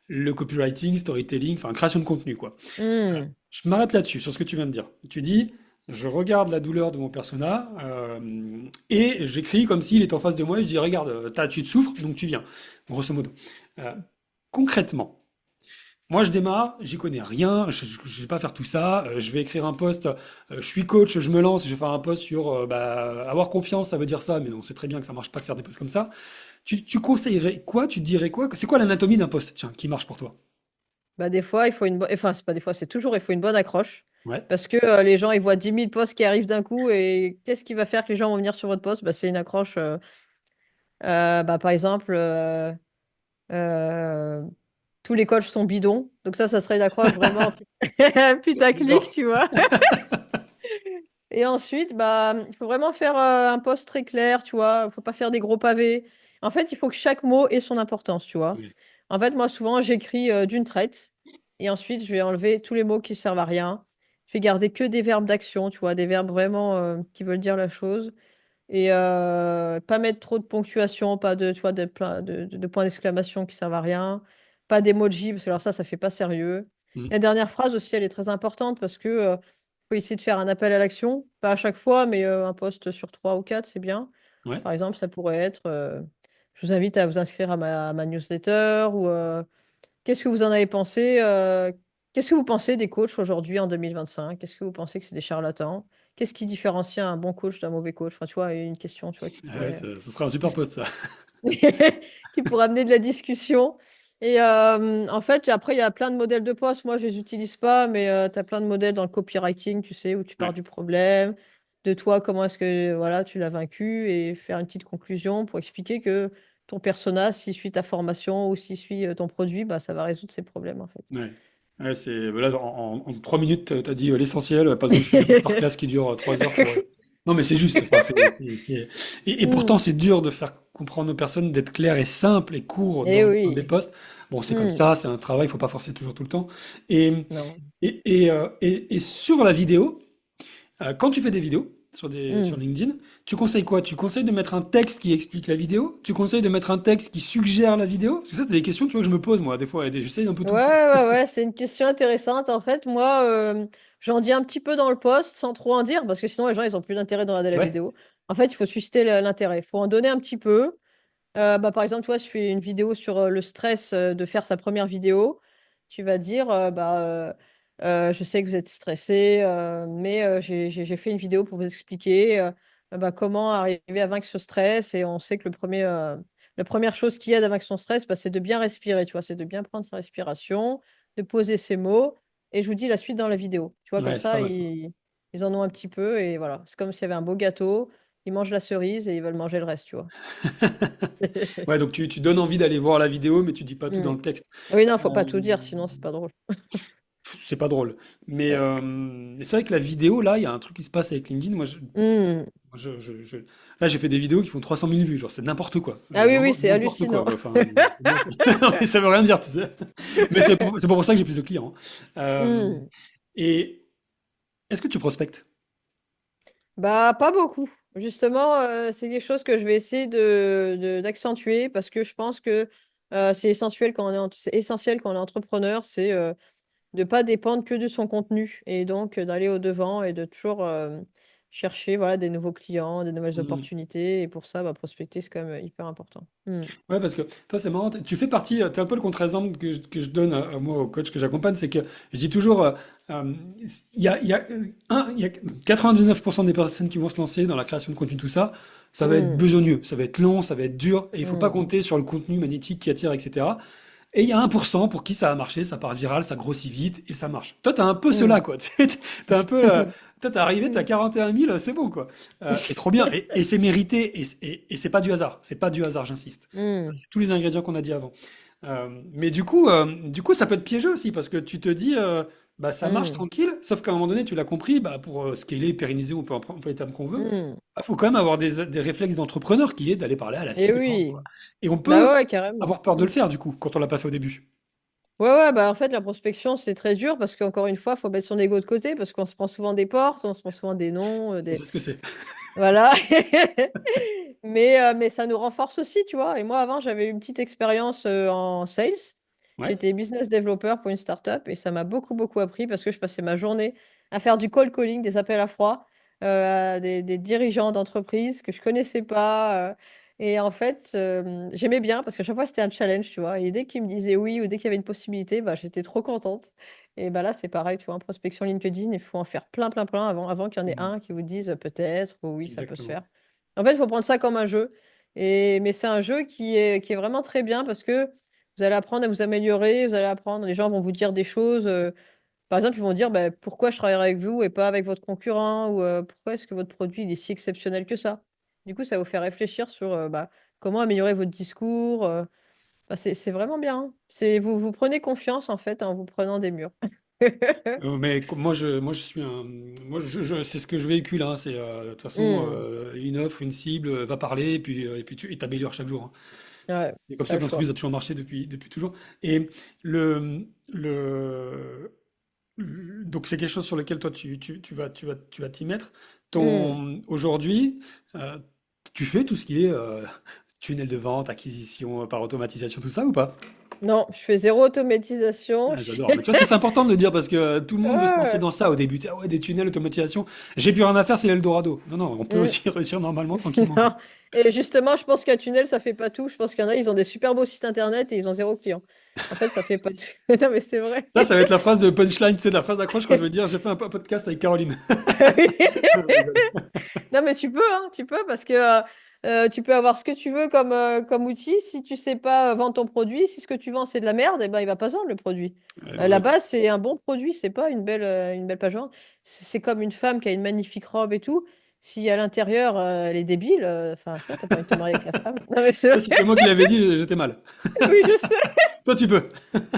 le copywriting, storytelling, enfin création de contenu, quoi.
Hmm.
Je m'arrête là-dessus, sur ce que tu viens de dire. Tu dis, je regarde la douleur de mon persona et j'écris comme s'il est en face de moi et je dis, regarde, tu te souffres, donc tu viens, grosso modo. Euh, concrètement, moi je démarre, j'y connais rien, je ne vais pas faire tout ça, je vais écrire un post, je suis coach, je me lance, je vais faire un post sur bah, avoir confiance, ça veut dire ça, mais on sait très bien que ça marche pas de faire des posts comme ça. Tu conseillerais quoi? Tu dirais quoi? C'est quoi l'anatomie d'un post, tiens, qui marche pour toi?
Bah, des fois, il faut une bonne. Enfin, c'est pas des fois, c'est toujours, il faut une bonne accroche.
Ouais,
Parce que les gens, ils voient 10 000 posts qui arrivent d'un coup. Et qu'est-ce qui va faire que les gens vont venir sur votre post? Bah, c'est une accroche. Bah, par exemple, euh, tous les coachs sont bidons. Donc ça serait une accroche vraiment putaclic,
d'accord.
tu vois. Et ensuite, bah, il faut vraiment faire un post très clair, tu vois. Il faut pas faire des gros pavés. En fait, il faut que chaque mot ait son importance, tu vois.
Oui,
En fait, moi, souvent, j'écris d'une traite. Et ensuite, je vais enlever tous les mots qui servent à rien. Je vais garder que des verbes d'action, tu vois, des verbes vraiment qui veulent dire la chose. Et pas mettre trop de ponctuation, pas de, tu vois, de points d'exclamation qui servent à rien. Pas d'emoji, parce que alors ça fait pas sérieux.
mm,
La dernière phrase aussi, elle est très importante parce que faut essayer de faire un appel à l'action. Pas à chaque fois, mais un post sur 3 ou 4, c'est bien.
ouais.
Par exemple, ça pourrait être je vous invite à vous inscrire à ma newsletter, ou qu'est-ce que vous en avez pensé qu'est-ce que vous pensez des coachs aujourd'hui en 2025? Qu'est-ce que vous pensez que c'est des charlatans? Qu'est-ce qui différencie un bon coach d'un mauvais coach? Enfin, tu vois, une question, tu vois, qui
Ah ouais,
pourrait,
ce sera un super post, ça.
qui pourrait amener de la discussion. Et en fait, après, il y a plein de modèles de posts. Moi, je les utilise pas, mais tu as plein de modèles dans le copywriting, tu sais, où tu pars
Ouais,
du problème, de toi, comment est-ce que voilà, tu l'as vaincu, et faire une petite conclusion pour expliquer que ton persona, s'il suit ta formation ou s'il suit ton produit, bah, ça va résoudre ses problèmes, en fait.
ouais. Ouais, là, en 3 minutes, tu as dit l'essentiel, pas besoin de suivre une masterclass qui dure 3 heures pour. Non, mais c'est juste. Enfin, et pourtant,
Hmm.
c'est dur de faire comprendre aux personnes, d'être clair et simple et court
Eh
dans des
oui.
postes. Bon, c'est comme
Hmm.
ça, c'est un travail, il faut pas forcer toujours tout le temps. Et,
Non.
et sur la vidéo, quand tu fais des vidéos sur
Hmm.
LinkedIn, tu conseilles quoi? Tu conseilles de mettre un texte qui explique la vidéo? Tu conseilles de mettre un texte qui suggère la vidéo? Parce que ça, c'est des questions, tu vois, que je me pose, moi, des fois, et j'essaye un peu
Ouais,
tout.
ouais, ouais, c'est une question intéressante. En fait, moi, j'en dis un petit peu dans le post sans trop en dire parce que sinon les gens ils ont plus d'intérêt de regarder la
Ouais.
vidéo. En fait, il faut susciter l'intérêt. Il faut en donner un petit peu. Bah, par exemple, toi, je fais une vidéo sur le stress de faire sa première vidéo. Tu vas dire, je sais que vous êtes stressé, mais j'ai fait une vidéo pour vous expliquer bah, comment arriver à vaincre ce stress. Et on sait que la première chose qui aide à vaincre son stress, bah, c'est de bien respirer, tu vois, c'est de bien prendre sa respiration, de poser ses mots. Et je vous dis la suite dans la vidéo. Tu vois, comme
Ouais, c'est pas
ça,
mal ça.
ils en ont un petit peu. Et voilà, c'est comme s'il y avait un beau gâteau. Ils mangent la cerise et ils veulent manger le reste, tu vois.
Ouais, donc tu donnes envie d'aller voir la vidéo, mais tu dis pas tout dans
Mm.
le texte.
Oui, non, faut pas
Euh,
tout dire, sinon c'est pas drôle.
c'est pas drôle. Mais
Ouais.
c'est vrai que la vidéo, là, il y a un truc qui se passe avec LinkedIn.
Hmm.
Là, j'ai fait des vidéos qui font 300 000 vues. Genre, c'est n'importe quoi.
Ah oui, oui,
Vraiment
c'est
n'importe quoi.
hallucinant.
Bah, enfin, non, mais ça veut rien dire, tu sais. Mais c'est pas pour ça que j'ai plus de clients, hein.
Hmm.
Et est-ce que tu prospectes?
Bah, pas beaucoup. Justement, c'est quelque chose que je vais essayer d'accentuer parce que je pense que c'est essentiel quand c'est essentiel quand on est entrepreneur, c'est de pas dépendre que de son contenu et donc d'aller au-devant et de toujours chercher voilà, des nouveaux clients, des nouvelles opportunités. Et pour ça, bah, prospecter, c'est quand même hyper important. Hmm.
Ouais, parce que toi, c'est marrant, tu fais partie, t'es un peu le contre-exemple que je donne moi aux coachs que j'accompagne, c'est que je dis toujours, euh, il y a 99% des personnes qui vont se lancer dans la création de contenu, tout ça, ça va être
Hmm.
besogneux, ça va être long, ça va être dur, et il faut pas
Hmm.
compter sur le contenu magnétique qui attire, etc. Et il y a 1% pour qui ça a marché, ça part viral, ça grossit vite, et ça marche. Toi, t'as un peu
Hmm.
cela, quoi. T'as un peu, toi, t'es arrivé, t'as
Hmm.
41 000, c'est bon, quoi. Et trop bien, et c'est mérité, et c'est pas du hasard, c'est pas du hasard, j'insiste.
Hmm.
C'est tous les ingrédients qu'on a dit avant. Mais du coup, ça peut être piégeux aussi parce que tu te dis, bah, ça marche
Hmm.
tranquille, sauf qu'à un moment donné, tu l'as compris, bah, pour scaler, pérenniser, on peut employer les termes qu'on veut,
Hmm.
il faut quand même avoir des réflexes d'entrepreneur qui est d'aller parler à la
Et
cible, quoi.
oui.
Et on
Bah
peut
ouais, carrément.
avoir peur de
Hmm.
le faire du coup, quand on l'a pas fait au début.
Ouais, ouais, bah en fait, la prospection, c'est très dur parce qu'encore une fois, il faut mettre son ego de côté parce qu'on se prend souvent des portes, on se prend souvent des noms,
Je sais ce que c'est.
Voilà. Mais ça nous renforce aussi, tu vois. Et moi, avant, j'avais une petite expérience en sales.
Ouais.
J'étais business developer pour une startup et ça m'a beaucoup, beaucoup appris parce que je passais ma journée à faire du cold calling, des appels à froid, à des dirigeants d'entreprise que je connaissais pas. Et en fait, j'aimais bien parce qu'à chaque fois, c'était un challenge, tu vois. Et dès qu'ils me disaient oui ou dès qu'il y avait une possibilité, bah, j'étais trop contente. Et bah là, c'est pareil, tu vois, en prospection LinkedIn, il faut en faire plein, plein, plein avant qu'il y en ait
Mhm.
un qui vous dise peut-être ou oui, ça peut se
Exactement.
faire. En fait, il faut prendre ça comme un jeu. Mais c'est un jeu qui est vraiment très bien parce que vous allez apprendre à vous améliorer, vous allez apprendre, les gens vont vous dire des choses. Par exemple, ils vont dire bah, pourquoi je travaillerai avec vous et pas avec votre concurrent ou pourquoi est-ce que votre produit il est si exceptionnel que ça. Du coup, ça va vous faire réfléchir sur bah, comment améliorer votre discours. Bah, c'est vraiment bien, hein. Vous prenez confiance en fait en vous prenant des murs.
Mais moi, je suis un. Moi, c'est ce que je véhicule, hein, c'est de toute façon
Hmm.
une offre, une cible, va parler, et puis tu t'améliores chaque jour, hein.
Ouais,
C'est comme
pas
ça
le
que
choix.
l'entreprise a toujours marché depuis toujours. Et le, le, donc c'est quelque chose sur lequel toi tu vas t'y mettre.
Hmm.
Aujourd'hui, euh, tu fais tout ce qui est tunnel de vente, acquisition par automatisation, tout ça ou pas?
Non, je fais zéro automatisation.
Ah, j'adore. Mais tu vois, ça, c'est important de le dire parce que tout le monde veut se lancer
Ouais.
dans ça au début. Tu sais, ah ouais, des tunnels, automatisation. J'ai plus rien à faire, c'est l'Eldorado. Non, non, on peut
Hmm.
aussi réussir normalement, tranquillement, quoi.
Non. Et justement, je pense qu'un tunnel, ça fait pas tout. Je pense qu'il y en a, ils ont des super beaux sites internet et ils ont zéro client. En fait, ça fait pas tout. Non, mais c'est vrai.
Ça va être la phrase de punchline, tu sais, la phrase d'accroche quand je vais dire j'ai fait un podcast avec Caroline.
Oui.
Je rigole.
Non, mais tu peux, hein, tu peux, parce que tu peux avoir ce que tu veux comme outil. Si tu sais pas vendre ton produit, si ce que tu vends c'est de la merde, eh ben, il va pas se vendre le produit.
Ouais, non,
La
d'accord.
base, c'est un bon produit, c'est pas une belle page vente. C'est comme une femme qui a une magnifique robe et tout. si à l'intérieur, elle est débile, enfin, tu vois, t'as pas envie de te marier avec la femme. Non, mais c'est
Ça,
vrai.
si c'est moi qui l'avais dit, j'étais mal.
Oui, je sais.
Toi, tu peux.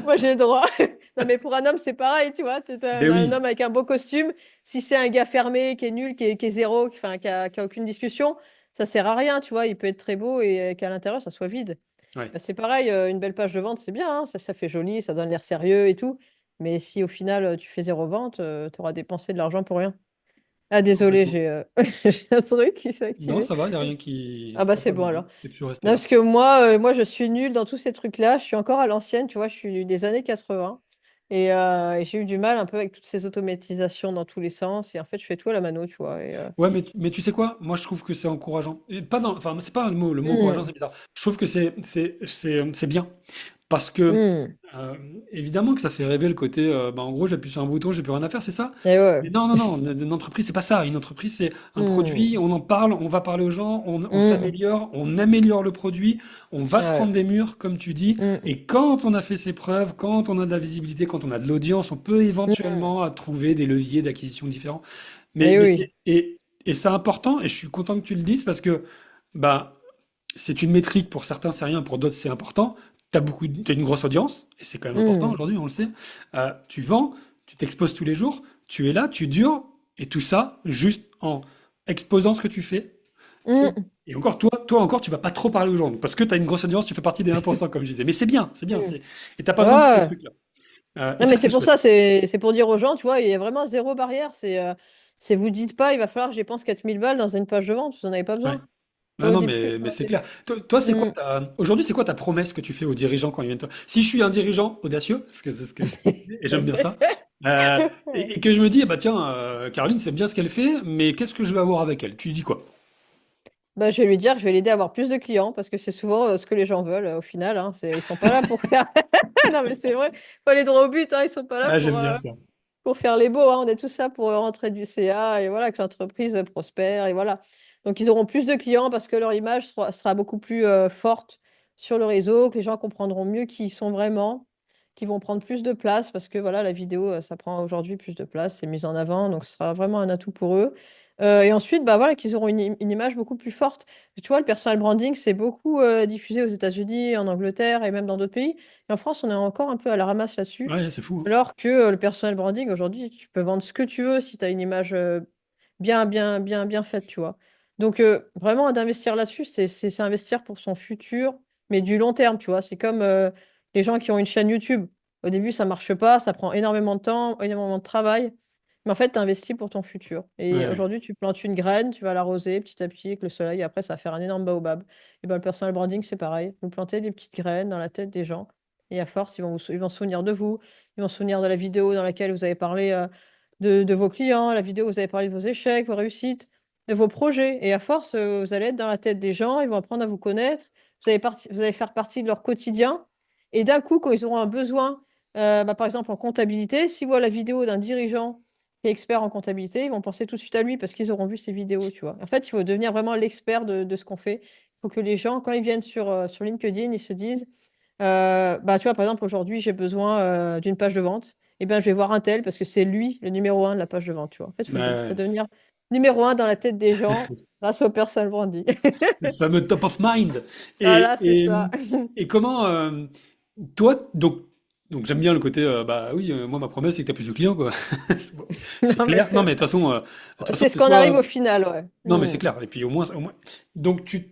Moi, j'ai le droit. Non, mais pour un homme, c'est pareil, tu vois.
Ben
Un
oui.
homme avec un beau costume, si c'est un gars fermé, qui est nul, qui est zéro, enfin, qui a aucune discussion, ça sert à rien, tu vois. Il peut être très beau et qu'à l'intérieur, ça soit vide.
Ouais.
Bah, c'est pareil, une belle page de vente, c'est bien, hein, ça fait joli, ça donne l'air sérieux et tout. Mais si au final, tu fais zéro vente, tu auras dépensé de l'argent pour rien. Ah, désolé,
Complètement.
j'ai un truc qui s'est
Non,
activé.
ça va, il n'y a rien qui.
Ah
Ça
bah
n'a
c'est
pas
bon
bougé.
alors.
C'est toujours resté
Non,
là.
parce que moi, je suis nulle dans tous ces trucs-là. Je suis encore à l'ancienne, tu vois, je suis des années 80. Et j'ai eu du mal un peu avec toutes ces automatisations dans tous les sens. Et en fait, je fais tout à la mano, tu vois.
Ouais, mais tu sais quoi? Moi, je trouve que c'est encourageant. Et pas dans, enfin, c'est pas le mot encourageant,
Hmm,
c'est bizarre. Je trouve que c'est bien. Parce que,
hmm.
euh, évidemment que ça fait rêver le côté, bah, en gros, j'appuie sur un bouton, j'ai plus rien à faire, c'est ça?
Et ouais.
Mais non, non, non, une entreprise, c'est pas ça. Une entreprise, c'est un
Hmm,
produit, on en parle, on va parler aux gens, on
hmm.
s'améliore, on améliore le produit, on va se
Ouais.
prendre des murs, comme tu dis.
Hmm,
Et quand on a fait ses preuves, quand on a de la visibilité, quand on a de l'audience, on peut
hmm.
éventuellement trouver des leviers d'acquisition différents.
Et
Mais
oui.
et c'est important, et je suis content que tu le dises parce que bah, c'est une métrique, pour certains c'est rien, pour d'autres c'est important. T'as une grosse audience, et c'est quand même important
Hmm,
aujourd'hui, on le sait. Tu vends, tu t'exposes tous les jours, tu es là, tu dures, et tout ça juste en exposant ce que tu fais.
hmm,
Et encore, toi encore, tu vas pas trop parler aux gens, parce que tu as une grosse audience, tu fais partie des 1%, comme je disais. Mais c'est bien,
hmm.
et t'as pas
Ouais,
besoin de tous ces
ouais.
trucs-là. Et
Non, mais
ça,
c'est
c'est
pour ça,
chouette.
c'est pour dire aux gens, tu vois, il y a vraiment zéro barrière. C'est vous dites pas, il va falloir que je dépense 4000 balles dans une page de vente, vous en avez pas
Ouais.
besoin.
Ah non,
Faut
mais c'est
arrêter.
clair. Toi, c'est quoi
Hmm.
aujourd'hui, c'est quoi ta promesse que tu fais aux dirigeants quand ils viennent te... Si je suis un dirigeant audacieux, parce que c'est ce que et j'aime bien ça, euh, et que je me dis, ah bah tiens, Caroline, c'est bien ce qu'elle fait, mais qu'est-ce que je vais avoir avec elle? Tu dis quoi?
Bah, je vais lui dire que je vais l'aider à avoir plus de clients parce que c'est souvent ce que les gens veulent au final, hein. Ils sont pas là pour faire. Non, mais c'est vrai, faut aller droit au but, hein. Ils sont pas là
Ah, j'aime bien ça.
pour faire les beaux, hein. On est tous là pour rentrer du CA et voilà, que l'entreprise prospère et voilà. Donc, ils auront plus de clients parce que leur image sera beaucoup plus forte sur le réseau, que les gens comprendront mieux qui ils sont vraiment, qui vont prendre plus de place parce que voilà, la vidéo, ça prend aujourd'hui plus de place, c'est mis en avant, donc ce sera vraiment un atout pour eux. Et ensuite, bah voilà, qu'ils auront une image beaucoup plus forte. Tu vois, le personal branding, c'est beaucoup diffusé aux États-Unis, en Angleterre et même dans d'autres pays. Et en France, on est encore un peu à la ramasse là-dessus.
Ouais, c'est fou, hein.
Alors que le personal branding, aujourd'hui, tu peux vendre ce que tu veux si tu as une image bien faite, tu vois. Donc, vraiment, d'investir là-dessus, c'est investir pour son futur, mais du long terme, tu vois. C'est comme les gens qui ont une chaîne YouTube. Au début, ça marche pas, ça prend énormément de temps, énormément de travail. Mais en fait, tu investis pour ton futur. Et
Ouais, ouais.
aujourd'hui, tu plantes une graine, tu vas l'arroser petit à petit avec le soleil, et après, ça va faire un énorme baobab. Et ben, le personal branding, c'est pareil. Vous plantez des petites graines dans la tête des gens. Et à force, ils vont se souvenir de vous. Ils vont se souvenir de la vidéo dans laquelle vous avez parlé de vos clients, la vidéo où vous avez parlé de vos échecs, vos réussites, de vos projets. Et à force, vous allez être dans la tête des gens, ils vont apprendre à vous connaître, vous allez faire partie de leur quotidien. Et d'un coup, quand ils auront un besoin, bah, par exemple en comptabilité, s'ils voient la vidéo d'un dirigeant qui est expert en comptabilité, ils vont penser tout de suite à lui parce qu'ils auront vu ces vidéos, tu vois. En fait, il faut devenir vraiment l'expert de ce qu'on fait. Il faut que les gens, quand ils viennent sur LinkedIn, ils se disent, bah, tu vois, par exemple, aujourd'hui, j'ai besoin d'une page de vente. Eh bien, je vais voir un tel parce que c'est lui le numéro un de la page de vente, tu vois. En fait, faut
Ouais.
devenir numéro un dans la tête des gens grâce au personal branding.
Le fameux top of mind.
Voilà,
Et,
c'est
et,
ça.
et comment, toi, donc j'aime bien le côté, bah oui, moi ma promesse c'est que tu as plus de clients, quoi. C'est bon, c'est
Non, mais
clair. Non, mais de toute façon,
c'est ce
c'est
qu'on arrive
soit.
au final, ouais.
Non, mais
Hmm.
c'est clair. Et puis au moins. Donc tu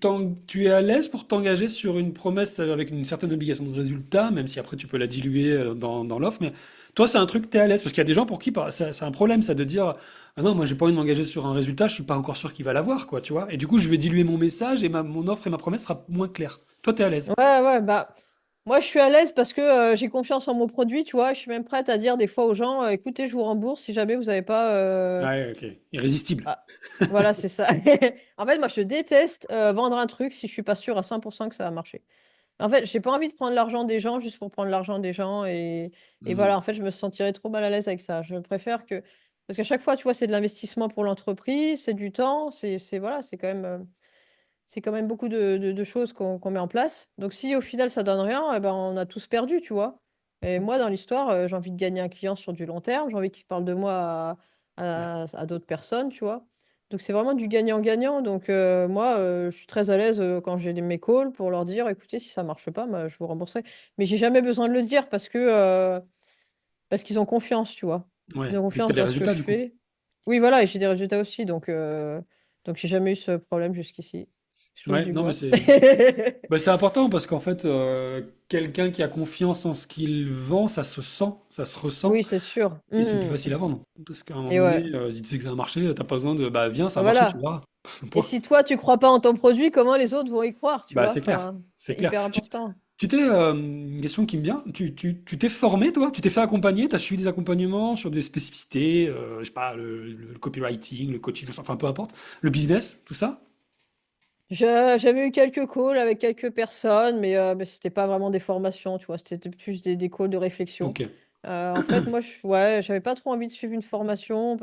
es à l'aise pour t'engager sur une promesse avec une certaine obligation de résultat, même si après tu peux la diluer dans l'offre. Mais toi, c'est un truc, tu es à l'aise. Parce qu'il y a des gens pour qui c'est un problème, ça de dire, ah non, moi j'ai pas envie de m'engager sur un résultat, je suis pas encore sûr qu'il va l'avoir, quoi, tu vois. Et du coup, je vais diluer mon message et mon offre et ma promesse sera moins claire. Toi, tu es à l'aise.
Ouais, bah, moi, je suis à l'aise parce que j'ai confiance en mon produit, tu vois. Je suis même prête à dire des fois aux gens, écoutez, je vous rembourse si jamais vous n'avez pas.
Ouais, ok. Irrésistible.
Ah, voilà, c'est ça. En fait, moi, je déteste vendre un truc si je suis pas sûre à 100% que ça va marcher. En fait, j'ai pas envie de prendre l'argent des gens juste pour prendre l'argent des gens et
Hmm.
voilà, en fait, je me sentirais trop mal à l'aise avec ça. Je préfère que parce qu'à chaque fois, tu vois, c'est de l'investissement pour l'entreprise, c'est du temps, voilà, c'est quand même beaucoup de choses qu'on met en place. Donc si au final ça donne rien, eh ben, on a tous perdu, tu vois. Et moi, dans l'histoire, j'ai envie de gagner un client sur du long terme, j'ai envie qu'il parle de moi à d'autres personnes, tu vois. Donc c'est vraiment du gagnant-gagnant. Donc moi, je suis très à l'aise quand j'ai mes calls pour leur dire, écoutez, si ça marche pas, bah, je vous rembourserai. Mais j'ai jamais besoin de le dire parce qu'ils ont confiance, tu vois. Ils
Ouais.
ont
Et puis t'as
confiance
les
dans ce que
résultats
je
du coup.
fais. Oui, voilà, et j'ai des résultats aussi. Donc j'ai jamais eu ce problème jusqu'ici. Je touche
Ouais,
du
non mais
bois.
c'est bah, c'est important parce qu'en fait, quelqu'un qui a confiance en ce qu'il vend, ça se sent, ça se ressent,
Oui, c'est sûr.
et c'est plus
Mhm.
facile à vendre. Parce qu'à un moment
Et ouais.
donné, si tu sais que ça a marché, t'as pas besoin de bah viens, ça
Bah
a marché, tu
voilà.
verras.
Et
Point.
si toi, tu crois pas en ton produit, comment les autres vont y croire, tu
Bah
vois?
c'est clair,
Enfin,
c'est
c'est
clair.
hyper important.
Tu t'es, une question qui me vient, tu t'es formé toi? Tu t'es fait accompagner? Tu as suivi des accompagnements sur des spécificités, je sais pas, le copywriting, le coaching, enfin peu importe, le business, tout ça?
J'avais eu quelques calls avec quelques personnes, mais c'était pas vraiment des formations, tu vois? C'était plus des calls de réflexion.
Ok.
En fait, moi, ouais, j'avais pas trop envie de suivre une formation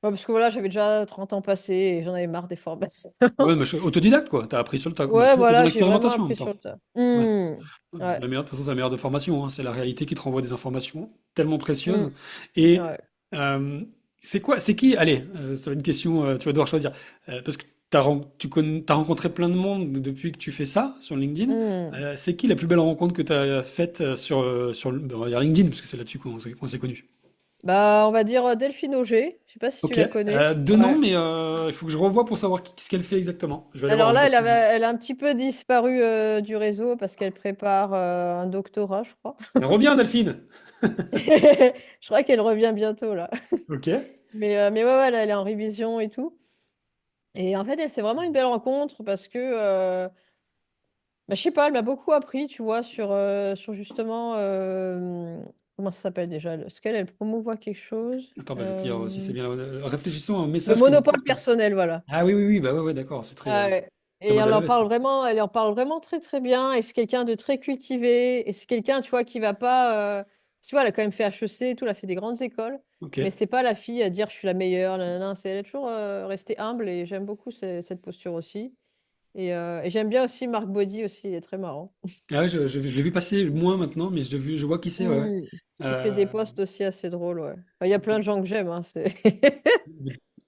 bah, parce que voilà, j'avais déjà 30 ans passés et j'en avais marre des formations.
Ouais, mais autodidacte quoi. T'as appris sur le tas. Donc
Ouais,
c'est ton
voilà, j'ai vraiment
expérimentation en même
appris sur
temps.
le tas.
Ouais. C'est
Ouais.
la meilleure, de toute façon, c'est la meilleure de formation, hein. C'est la réalité qui te renvoie des informations tellement
Mmh.
précieuses. Et
Ouais.
euh, c'est quoi, c'est qui, allez, ça va être une question, tu vas devoir choisir. Parce que t'as rencontré plein de monde depuis que tu fais ça sur LinkedIn.
Mmh.
C'est qui la plus belle rencontre que tu as faite on va dire LinkedIn, parce que c'est là-dessus qu'on s'est connus.
Bah, on va dire, Delphine Auger. Je sais pas si tu
Ok.
la connais?
Deux noms,
Ouais.
mais il faut que je revoie pour savoir ce qu'elle fait exactement. Je vais aller voir
Alors
en
là,
fait.
elle a un petit peu disparu, du réseau parce qu'elle prépare, un doctorat, je crois.
Reviens, Delphine!
Je crois qu'elle revient bientôt là.
Ok.
Mais ouais, ouais, là, elle est en révision et tout. Et en fait, elle, c'est vraiment une belle rencontre parce que, bah, je sais pas, elle m'a beaucoup appris, tu vois, sur justement, comment ça s'appelle déjà? Est-ce qu'elle promouvoit quelque chose?
Attends, bah, je vais te dire si c'est bien. Réfléchissons à un
Le
message que je
monopole
porte.
personnel, voilà.
Ah oui, oui, oui, bah ouais, ouais, d'accord, c'est très.
Ah ouais.
Très
Et
Maddalove, ça.
elle en parle vraiment très très bien. Et c'est quelqu'un de très cultivé. Et c'est quelqu'un, tu vois, qui va pas. Tu vois, elle a quand même fait HEC et tout, elle a fait des grandes écoles.
Ok.
Mais c'est pas la fille à dire je suis la meilleure. Nanana. Elle est toujours restée humble et j'aime beaucoup cette posture aussi. Et j'aime bien aussi Marc Body aussi, il est très marrant.
Ah ouais, je l'ai vu passer moins maintenant, mais je vois qui c'est, ouais, ouais.
Mm. Il fait des
Euh,
posts aussi assez drôles, ouais. Enfin, il y a plein de gens que j'aime, hein, c'est...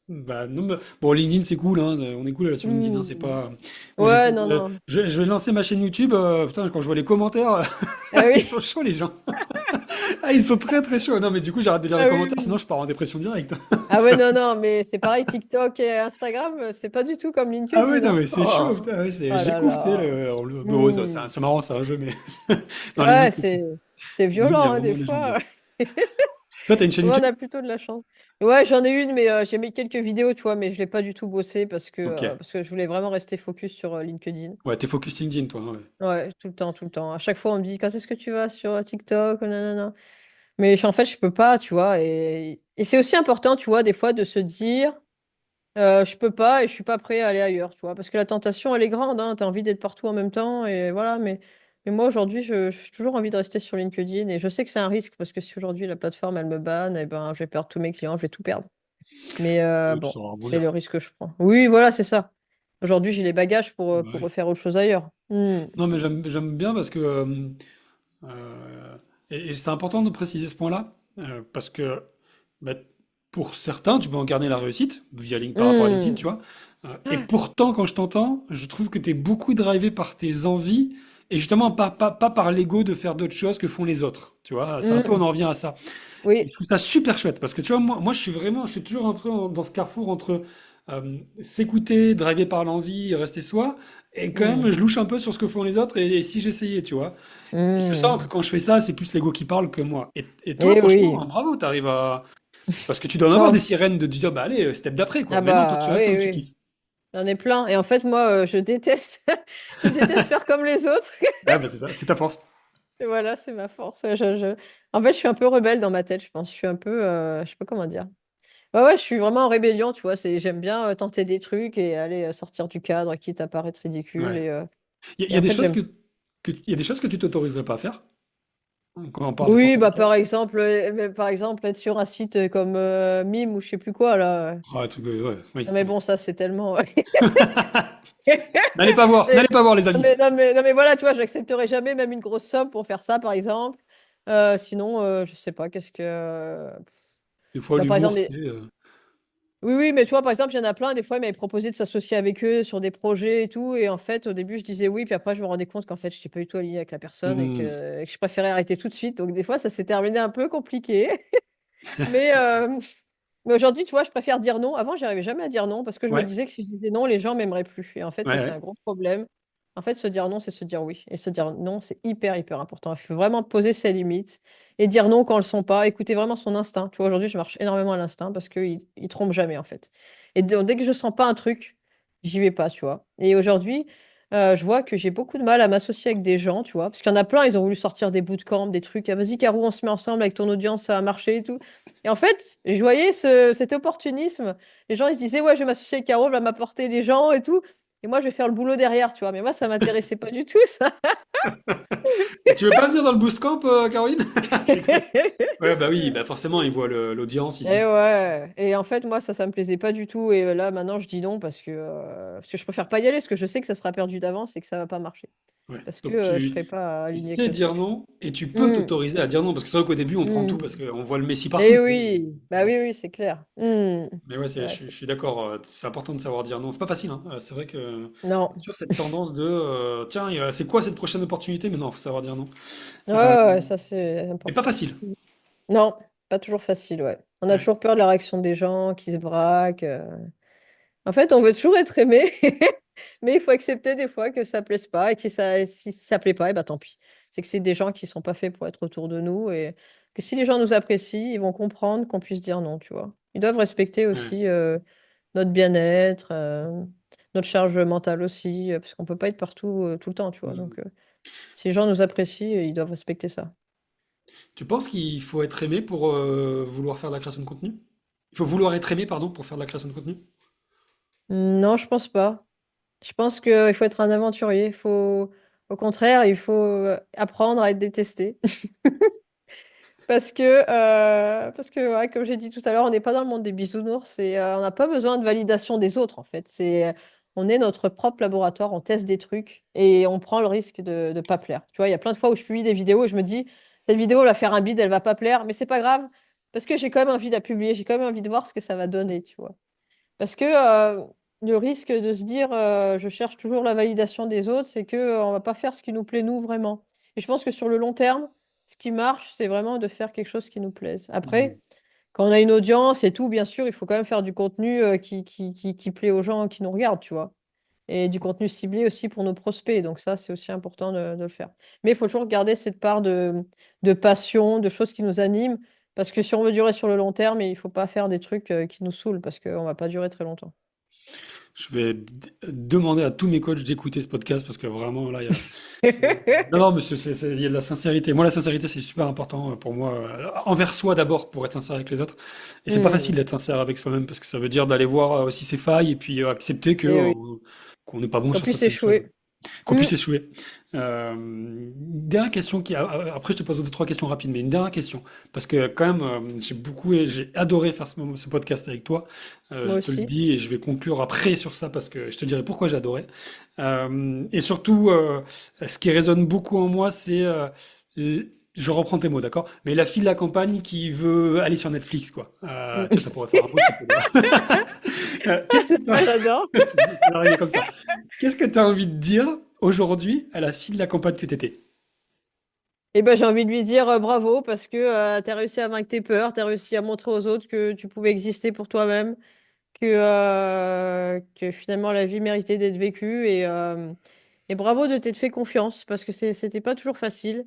Bah, non, bon, LinkedIn, c'est cool, hein, on est cool là sur LinkedIn, hein, c'est
Mm.
pas. Moi,
Ouais, non, non.
je vais lancer ma chaîne YouTube. Putain, quand je vois les commentaires,
Ah
ils
oui,
sont chauds, les gens. Ah, ils sont très très chauds. Non, mais du coup, j'arrête de lire les
ah oui,
commentaires, sinon
oui.
je pars en dépression directe.
Ah ouais, non, non, mais c'est pareil, TikTok et Instagram, c'est pas du tout comme
Ah ouais,
LinkedIn,
non,
hein.
mais c'est chaud,
Oh,
putain, ouais,
oh
je
là
découvre, tu sais,
là.
bon,
Hmm.
c'est marrant, c'est un jeu, mais dans
Ouais,
LinkedIn,
c'est
LinkedIn, il y a
violent, hein, des
vraiment des gens bien.
fois.
Toi, t'as une chaîne
Ouais, on
YouTube?
a plutôt de la chance. Ouais, j'en ai une, mais j'ai mis quelques vidéos, tu vois, mais je l'ai pas du tout bossé
Ok.
parce que je voulais vraiment rester focus sur LinkedIn.
Ouais, t'es focus LinkedIn, toi, ouais.
Ouais, tout le temps, tout le temps. À chaque fois, on me dit, quand est-ce que tu vas sur TikTok? Nanana. Mais en fait, je peux pas, tu vois. Et c'est aussi important, tu vois, des fois, de se dire, je peux pas et je suis pas prêt à aller ailleurs, tu vois. Parce que la tentation, elle est grande, hein. Tu as envie d'être partout en même temps. Et voilà. Mais moi, aujourd'hui, j'ai toujours envie de rester sur LinkedIn. Et je sais que c'est un risque parce que si aujourd'hui la plateforme, elle me banne, eh ben, je vais perdre tous mes clients, je vais tout perdre. Mais
Ouais, tu
bon,
sauras
c'est le
rebondir.
risque que je prends. Oui, voilà, c'est ça. Aujourd'hui, j'ai les bagages
Bah
pour
ouais.
refaire autre chose ailleurs. Hmm.
Non, mais j'aime bien parce que. Euh, et c'est important de préciser ce point-là, parce que bah, pour certains, tu peux incarner la réussite par rapport à LinkedIn, tu
Hmm.
vois. Et pourtant, quand je t'entends, je trouve que tu es beaucoup drivé par tes envies et justement pas par l'ego de faire d'autres choses que font les autres. Tu vois, c'est un peu, on
Hmm.
en revient à ça. Et
Oui.
je trouve ça super chouette parce que tu vois, moi je suis toujours un peu dans ce carrefour entre s'écouter, driver par l'envie, rester soi, et quand même,
Hmm.
je louche un peu sur ce que font les autres et si j'essayais, tu vois. Et je sens que
Hmm.
quand je fais ça, c'est plus l'ego qui parle que moi. Et toi,
Eh
franchement,
oui.
hein, bravo, t'arrives à. Parce que tu dois en avoir des
Non.
sirènes de dire, bah allez, step d'après, quoi.
Ah
Mais non, toi, tu
bah
restes là
oui,
où tu
oui.
kiffes.
J'en ai plein. Et en fait, moi, je déteste, je déteste faire comme les autres.
Ah, bah c'est ça, c'est ta force.
Et voilà, c'est ma force. En fait, je suis un peu rebelle dans ma tête, je pense. Je suis un peu, je sais pas comment dire. Ouais, ouais, je suis vraiment en rébellion, tu vois. J'aime bien tenter des trucs et aller sortir du cadre, quitte à paraître ridicule.
Ouais. Il y
Et
a
en
des
fait,
choses
j'aime.
il y a des choses que tu t'autoriserais pas à faire quand on parle de
Oui,
sortir du
bah
cadre.
par exemple, être sur un site comme Mime ou je sais plus quoi là.
Ah, un truc, ouais, oui,
Non, mais
oui.
bon, ça c'est tellement.
N'allez pas voir, les amis.
Non, mais voilà, tu vois, j'accepterai jamais même une grosse somme pour faire ça, par exemple. Sinon, je sais pas, qu'est-ce que.
Des fois,
Bah, par exemple,
l'humour, tu sais.
Oui, oui, mais tu vois, par exemple, il y en a plein, des fois, ils m'avaient proposé de s'associer avec eux sur des projets et tout. Et en fait, au début, je disais oui, puis après, je me rendais compte qu'en fait, je n'étais pas du tout alignée avec la personne
Hmm.
et que je préférais arrêter tout de suite. Donc, des fois, ça s'est terminé un peu compliqué. Mais, mais aujourd'hui, tu vois, je préfère dire non. Avant, j'arrivais jamais à dire non parce que je me
Ouais,
disais que si je disais non, les gens m'aimeraient plus. Et en fait,
ouais,
ça, c'est un
ouais.
gros problème. En fait, se dire non, c'est se dire oui. Et se dire non, c'est hyper, hyper important. Il faut vraiment poser ses limites et dire non quand elles ne le sont pas. Écouter vraiment son instinct. Tu vois, aujourd'hui, je marche énormément à l'instinct parce qu'il ne trompe jamais, en fait. Et dès que je sens pas un truc, j'y vais pas, tu vois. Et aujourd'hui, je vois que j'ai beaucoup de mal à m'associer avec des gens, tu vois. Parce qu'il y en a plein, ils ont voulu sortir des bootcamps, des trucs. Ah, vas-y, Caro, on se met ensemble avec ton audience, ça a marché et tout. Et en fait, je voyais cet opportunisme. Les gens, ils se disaient, ouais, je vais m'associer avec Caro, elle va m'apporter les gens et tout. Et moi, je vais faire le boulot derrière, tu vois. Mais moi, ça m'intéressait pas du tout, ça.
Et tu veux pas venir dans le boost camp, Caroline? Je rigole. Ouais, bah oui, bah forcément, ils voient l'audience, ils se
Et
disent.
ouais. Et en fait, moi, ça me plaisait pas du tout. Et là, maintenant, je dis non parce que je préfère pas y aller, parce que je sais que ça sera perdu d'avance et que ça va pas marcher.
Ouais.
Parce que
Donc
je serai pas
tu
alignée avec
sais
le
dire
truc.
non et tu peux
Hmm,
t'autoriser à dire non. Parce que c'est vrai qu'au début, on prend tout parce
hmm.
qu'on voit le messie partout,
Et
tu vois.
oui, bah oui, oui, c'est clair. Hmm.
Mais ouais,
Ouais,
je suis d'accord. C'est important de savoir dire non. C'est pas facile, hein. C'est vrai que
Non.
toujours cette tendance de tiens, c'est quoi cette prochaine opportunité? Mais non, faut savoir dire non.
Ouais,
Euh,
ouais, ça, c'est
mais pas
important.
facile.
Non, pas toujours facile, ouais. On a
Ouais,
toujours peur de la réaction des gens qui se braquent. En fait, on veut toujours être aimé, mais il faut accepter des fois que ça plaise pas et que si ça plaît pas, et bah tant pis. C'est que c'est des gens qui sont pas faits pour être autour de nous et que si les gens nous apprécient, ils vont comprendre qu'on puisse dire non, tu vois. Ils doivent respecter
ouais.
aussi notre bien-être, notre charge mentale aussi, parce qu'on peut pas être partout tout le temps, tu vois.
Hmm.
Donc, si les gens nous apprécient, ils doivent respecter ça.
Tu penses qu'il faut être aimé pour vouloir faire de la création de contenu? Il faut vouloir être aimé, pardon, pour faire de la création de contenu?
Non, je pense pas. Je pense qu'il faut être un aventurier. Au contraire, il faut apprendre à être détesté. Parce que ouais, comme j'ai dit tout à l'heure, on n'est pas dans le monde des bisounours et on n'a pas besoin de validation des autres, en fait. On est notre propre laboratoire, on teste des trucs et on prend le risque de ne pas plaire. Tu vois, il y a plein de fois où je publie des vidéos et je me dis, cette vidéo, elle va faire un bide, elle va pas plaire, mais c'est pas grave parce que j'ai quand même envie de la publier, j'ai quand même envie de voir ce que ça va donner, tu vois. Parce que le risque de se dire je cherche toujours la validation des autres, c'est que on va pas faire ce qui nous plaît nous vraiment. Et je pense que sur le long terme, ce qui marche, c'est vraiment de faire quelque chose qui nous plaise.
Hmm.
Après, quand on a une audience et tout, bien sûr, il faut quand même faire du contenu qui plaît aux gens qui nous regardent, tu vois. Et du contenu ciblé aussi pour nos prospects. Donc ça, c'est aussi important de le faire. Mais il faut toujours garder cette part de passion, de choses qui nous animent. Parce que si on veut durer sur le long terme, il ne faut pas faire des trucs qui nous saoulent parce qu'on ne va pas durer très longtemps.
Je vais demander à tous mes coachs d'écouter ce podcast parce que vraiment, là, il y a, non, non, mais il y a de la sincérité. Moi, la sincérité, c'est super important pour moi. Envers soi d'abord, pour être sincère avec les autres. Et c'est pas facile
Hmm.
d'être sincère avec soi-même parce que ça veut dire d'aller voir aussi ses failles et puis accepter que,
Et oui,
qu'on n'est pas bon
qu'on
sur
puisse
certaines choses.
échouer.
Qu'on
Hmm.
puisse échouer. Dernière question après je te pose deux, trois questions rapides, mais une dernière question. Parce que quand même, j'ai adoré faire ce podcast avec toi.
Moi
Je te le
aussi.
dis et je vais conclure après sur ça parce que je te dirai pourquoi j'ai adoré. Et surtout, ce qui résonne beaucoup en moi, c'est, je reprends tes mots, d'accord? Mais la fille de la campagne qui veut aller sur Netflix, quoi.
Hmm.
Tu vois, ça pourrait faire un beau titre, d'ailleurs. Qu'est-ce que
Ah, j'adore.
ça va arriver comme ça. Qu'est-ce que tu as envie de dire aujourd'hui à la fille de la campagne que t'étais?
Et ben, j'ai envie de lui dire bravo parce que tu as réussi à vaincre tes peurs, tu as réussi à montrer aux autres que tu pouvais exister pour toi-même, que finalement la vie méritait d'être vécue et bravo de t'être fait confiance parce que c'était pas toujours facile.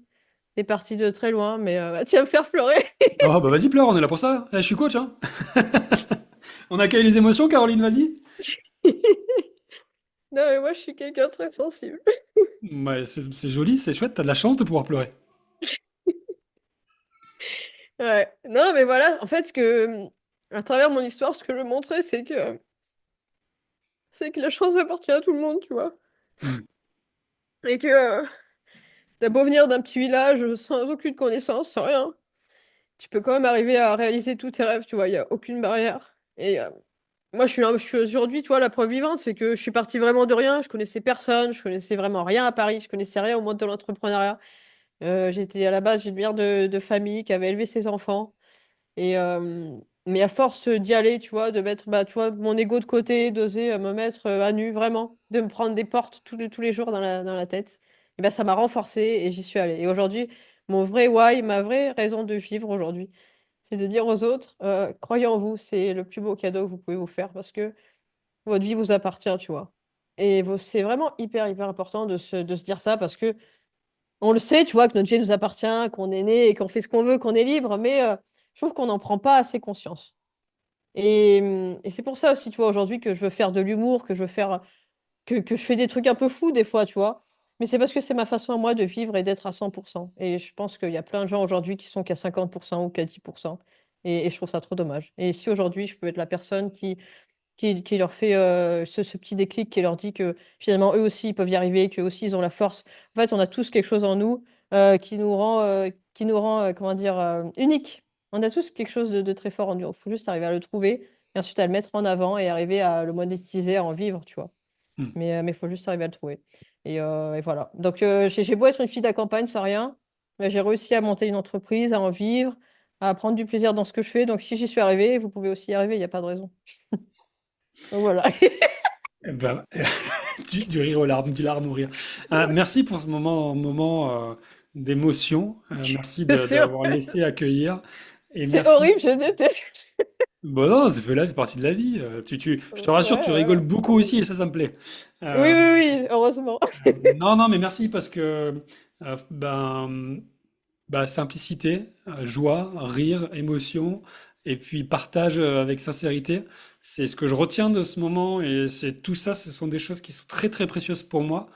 T'es parti de très loin, mais tu vas me faire pleurer.
Oh, bah vas-y, pleure, on est là pour ça. Je suis coach, hein. On accueille les émotions, Caroline, vas-y.
Non, mais moi je suis quelqu'un de très sensible.
Ouais, c'est joli, c'est chouette, t'as de la chance de pouvoir pleurer.
Ouais. Non, mais voilà, en fait, à travers mon histoire, ce que je veux montrer, c'est que la chance appartient à tout le monde, tu vois.
Hmm.
Et que t'as beau venir d'un petit village sans aucune connaissance, sans rien, tu peux quand même arriver à réaliser tous tes rêves, tu vois, il n'y a aucune barrière. Et moi, je suis aujourd'hui, tu vois, la preuve vivante, c'est que je suis partie vraiment de rien, je connaissais personne, je connaissais vraiment rien à Paris, je connaissais rien au monde de l'entrepreneuriat. J'étais à la base d'une mère de famille qui avait élevé ses enfants. Et Mais à force d'y aller, tu vois, de mettre bah, tu vois, mon ego de côté, d'oser me mettre à nu, vraiment, de me prendre des portes tous les jours dans la tête, et ben, ça m'a renforcée et j'y suis allée. Et aujourd'hui, mon vrai why, ma vraie raison de vivre aujourd'hui, c'est de dire aux autres, croyez en vous, c'est le plus beau cadeau que vous pouvez vous faire parce que votre vie vous appartient, tu vois. Et c'est vraiment hyper important de se dire ça parce que on le sait, tu vois, que notre vie nous appartient, qu'on est né et qu'on fait ce qu'on veut, qu'on est libre, mais je trouve qu'on n'en prend pas assez conscience. Et c'est pour ça aussi, tu vois, aujourd'hui que je veux faire de l'humour, que je veux faire, que je fais des trucs un peu fous des fois, tu vois. Mais c'est parce que c'est ma façon à moi de vivre et d'être à 100%. Et je pense qu'il y a plein de gens aujourd'hui qui sont qu'à 50% ou qu'à 10%. Et je trouve ça trop dommage. Et si aujourd'hui je peux être la personne qui leur fait ce petit déclic qui leur dit que finalement eux aussi ils peuvent y arriver, qu'eux aussi ils ont la force. En fait, on a tous quelque chose en nous qui nous rend comment dire, unique. On a tous quelque chose de très fort en nous. Il faut juste arriver à le trouver et ensuite à le mettre en avant et arriver à le monétiser, à en vivre, tu vois.
Hmm.
Mais il faut juste arriver à le trouver. Et voilà. Donc j'ai beau être une fille de la campagne, sans rien, mais j'ai réussi à monter une entreprise, à en vivre, à prendre du plaisir dans ce que je fais. Donc si j'y suis arrivée, vous pouvez aussi y arriver, il n'y a pas de raison. Donc voilà.
Eh ben, du rire aux larmes, du larme au rire. Merci pour ce moment d'émotion. Merci
C'est sûr.
d'avoir laissé accueillir. Et
C'est
merci.
horrible, je déteste.
Bon, non, ça fait là, c'est partie de la vie. Je te rassure,
Ouais,
tu rigoles
voilà.
beaucoup aussi et ça me plaît.
Oui,
Euh,
oui, oui, heureusement.
non, non, mais merci parce que simplicité, joie, rire, émotion, et puis partage avec sincérité. C'est ce que je retiens de ce moment et c'est tout ça, ce sont des choses qui sont très très précieuses pour moi.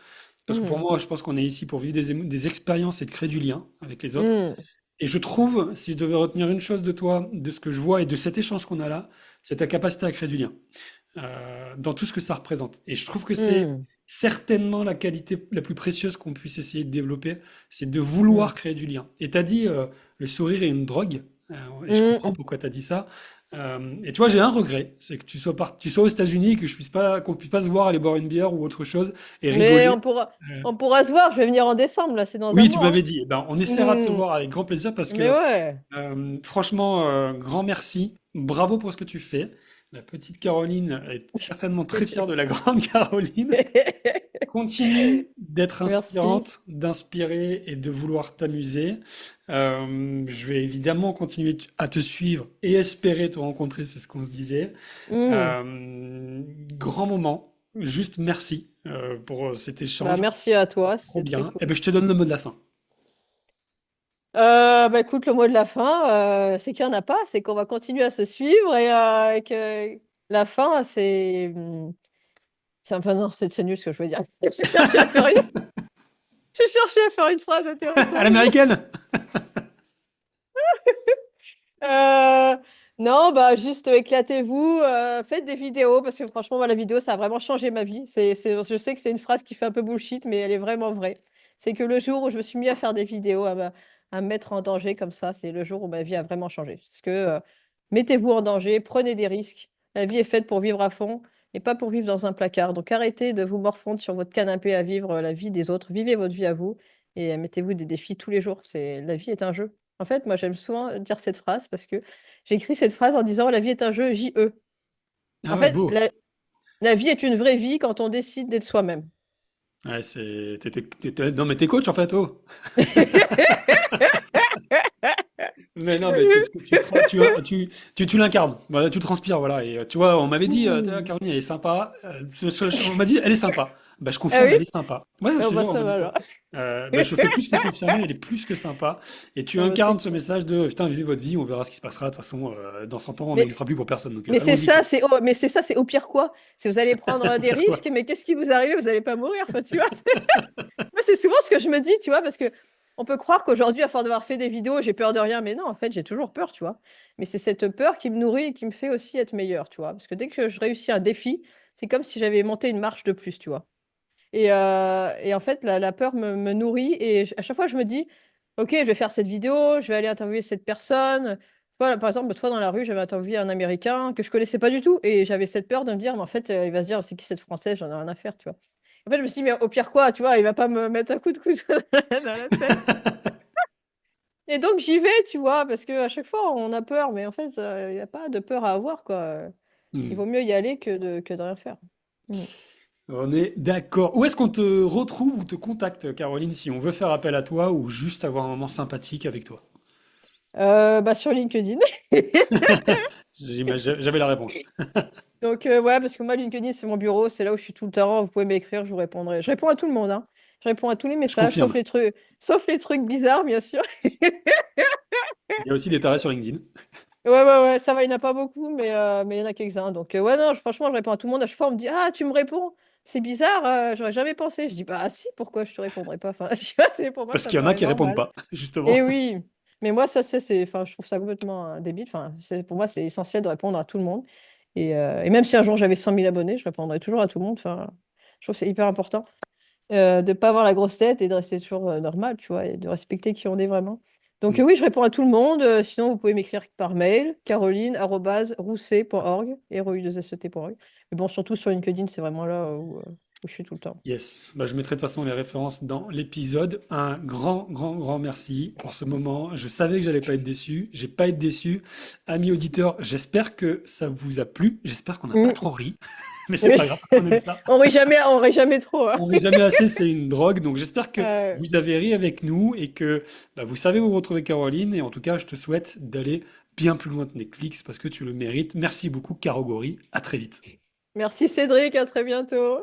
Parce que pour
Mhm.
moi, je pense qu'on est ici pour vivre des expériences et de créer du lien avec les autres.
Mhm.
Et je trouve, si je devais retenir une chose de toi, de ce que je vois et de cet échange qu'on a là, c'est ta capacité à créer du lien dans tout ce que ça représente. Et je trouve que c'est
Mhm.
certainement la qualité la plus précieuse qu'on puisse essayer de développer, c'est de
Mhm.
vouloir créer du lien. Et tu as dit, le sourire est une drogue, et je comprends
Mhm.
pourquoi tu as dit ça. Et tu vois, j'ai un regret, c'est que tu sois aux États-Unis et que qu'on puisse pas se voir aller boire une bière ou autre chose et
Mais
rigoler. Euh,
on pourra se voir. Je vais venir en décembre, là, c'est dans un
oui, tu
mois,
m'avais
hein.
dit. Eh ben, on essaiera de se
Mhm.
voir avec grand plaisir parce
Mais
que
ouais.
franchement, grand merci. Bravo pour ce que tu fais. La petite Caroline est certainement très fière de la grande Caroline. Continue d'être
Merci.
inspirante, d'inspirer et de vouloir t'amuser. Je vais évidemment continuer à te suivre et espérer te rencontrer, c'est ce qu'on se disait.
Mhm.
Grand moment. Juste merci pour cet
Bah,
échange.
merci à toi,
Trop
c'était très
bien.
cool.
Et ben, je te donne le mot de la fin.
Bah écoute, le mot de la fin, c'est qu'il n'y en a pas, c'est qu'on va continuer à se suivre et que la fin, enfin non, c'est nul ce que je veux dire. J'ai cherché à faire une phrase
À
intéressante.
l'américaine!
Euh, non, bah juste éclatez-vous, faites des vidéos parce que franchement, moi, la vidéo, ça a vraiment changé ma vie. Je sais que c'est une phrase qui fait un peu bullshit, mais elle est vraiment vraie. C'est que le jour où je me suis mis à faire des vidéos, à me mettre en danger comme ça, c'est le jour où ma vie a vraiment changé. Parce que mettez-vous en danger, prenez des risques. La vie est faite pour vivre à fond et pas pour vivre dans un placard. Donc arrêtez de vous morfondre sur votre canapé à vivre la vie des autres. Vivez votre vie à vous et mettez-vous des défis tous les jours. La vie est un jeu. En fait, moi, j'aime souvent dire cette phrase parce que j'ai écrit cette phrase en disant la vie est un jeu JE.
Ah
En
ouais,
fait,
beau.
la vie est une vraie vie quand on décide d'être soi-même.
Ouais, non, mais t'es coach en fait, oh. Mais non, mais c'est ce que tu l'incarnes. Voilà, tu le transpires, voilà. Et tu vois, on m'avait dit,
Hmm.
Caroline, elle est sympa. On m'a dit, elle est sympa. Bah, je
Ah
confirme,
oui?
elle est sympa. Ouais, je
Oh,
te
bah
jure, on
ça
m'a dit
va
ça.
alors.
Bah, je fais plus que confirmer, elle est plus que sympa. Et tu
Oh, bah, c'est
incarnes ce
cool.
message de, putain, vivez votre vie, on verra ce qui se passera. De toute façon, dans 100 ans, on
Mais,
n'existera plus pour personne. Donc,
mais c'est
allons-y,
ça,
quoi.
mais c'est ça, c'est au pire quoi? Si vous allez prendre des
Pire quoi.
risques, mais qu'est-ce qui vous arrive? Vous n'allez pas mourir, enfin, tu vois? Moi, c'est souvent ce que je me dis, tu vois, parce que on peut croire qu'aujourd'hui, à force d'avoir fait des vidéos, j'ai peur de rien, mais non, en fait, j'ai toujours peur, tu vois. Mais c'est cette peur qui me nourrit et qui me fait aussi être meilleure, tu vois. Parce que dès que je réussis un défi, c'est comme si j'avais monté une marche de plus, tu vois. Et en fait, la peur me nourrit et à chaque fois, je me dis, OK, je vais faire cette vidéo, je vais aller interviewer cette personne. Voilà, par exemple, l'autre fois dans la rue, j'avais interviewé un Américain que je connaissais pas du tout et j'avais cette peur de me dire, mais en fait, il va se dire, c'est qui cette Française? J'en ai rien à faire, tu vois. En fait, je me suis dit, mais au pire quoi, tu vois, il va pas me mettre un coup de couteau dans la tête. Et donc j'y vais, tu vois, parce qu'à chaque fois on a peur, mais en fait, il n'y a pas de peur à avoir, quoi. Il
Hmm.
vaut mieux y aller que de rien faire. Mm.
On est d'accord. Où est-ce qu'on te retrouve ou te contacte, Caroline, si on veut faire appel à toi ou juste avoir un moment sympathique avec toi?
Bah, sur LinkedIn.
J'avais la réponse.
Donc, ouais, parce que moi, LinkedIn, c'est mon bureau, c'est là où je suis tout le temps. Vous pouvez m'écrire, je vous répondrai. Je réponds à tout le monde, hein. Je réponds à tous les
Je
messages,
confirme.
sauf les trucs bizarres, bien sûr.
Il y a aussi des tarés sur LinkedIn.
Ouais, ouais, ouais, ça va, il n'y en a pas beaucoup, mais il y en a quelques-uns. Donc, ouais, non, franchement, je réponds à tout le monde. À chaque fois, on me dit, ah, tu me réponds. C'est bizarre, j'aurais jamais pensé. Je dis, bah, si, pourquoi je te répondrais pas? Enfin, tu vois, pour moi,
Parce
ça
qu'il y en a
paraît
qui répondent
normal.
pas, justement.
Et oui, mais moi, ça, enfin, je trouve ça complètement débile. Enfin, pour moi, c'est essentiel de répondre à tout le monde. Et même si un jour j'avais 100 000 abonnés, je répondrais toujours à tout le monde. Enfin, je trouve que c'est hyper important de ne pas avoir la grosse tête et de rester toujours normal, tu vois, et de respecter qui on est vraiment. Donc,
Hmm.
oui, je réponds à tout le monde. Sinon, vous pouvez m'écrire par mail, caroline@rousset.org, roue2set.org. Mais bon, surtout sur LinkedIn, c'est vraiment là où je suis tout le temps.
Yes, bah, je mettrai de toute façon les références dans l'épisode. Un grand, grand, grand merci pour ce moment. Je savais que j'allais pas être déçu. J'ai pas été déçu. Amis auditeurs, j'espère que ça vous a plu. J'espère qu'on n'a pas
Mm.
trop ri. Mais c'est
Oui.
pas grave, on aime ça.
On rit jamais trop, hein.
On rit jamais assez, c'est une drogue. Donc j'espère que
Euh,
vous avez ri avec nous et que bah, vous savez où retrouver Caroline. Et en tout cas, je te souhaite d'aller bien plus loin que Netflix parce que tu le mérites. Merci beaucoup, Caro Gori. À très vite.
Merci Cédric, à très bientôt.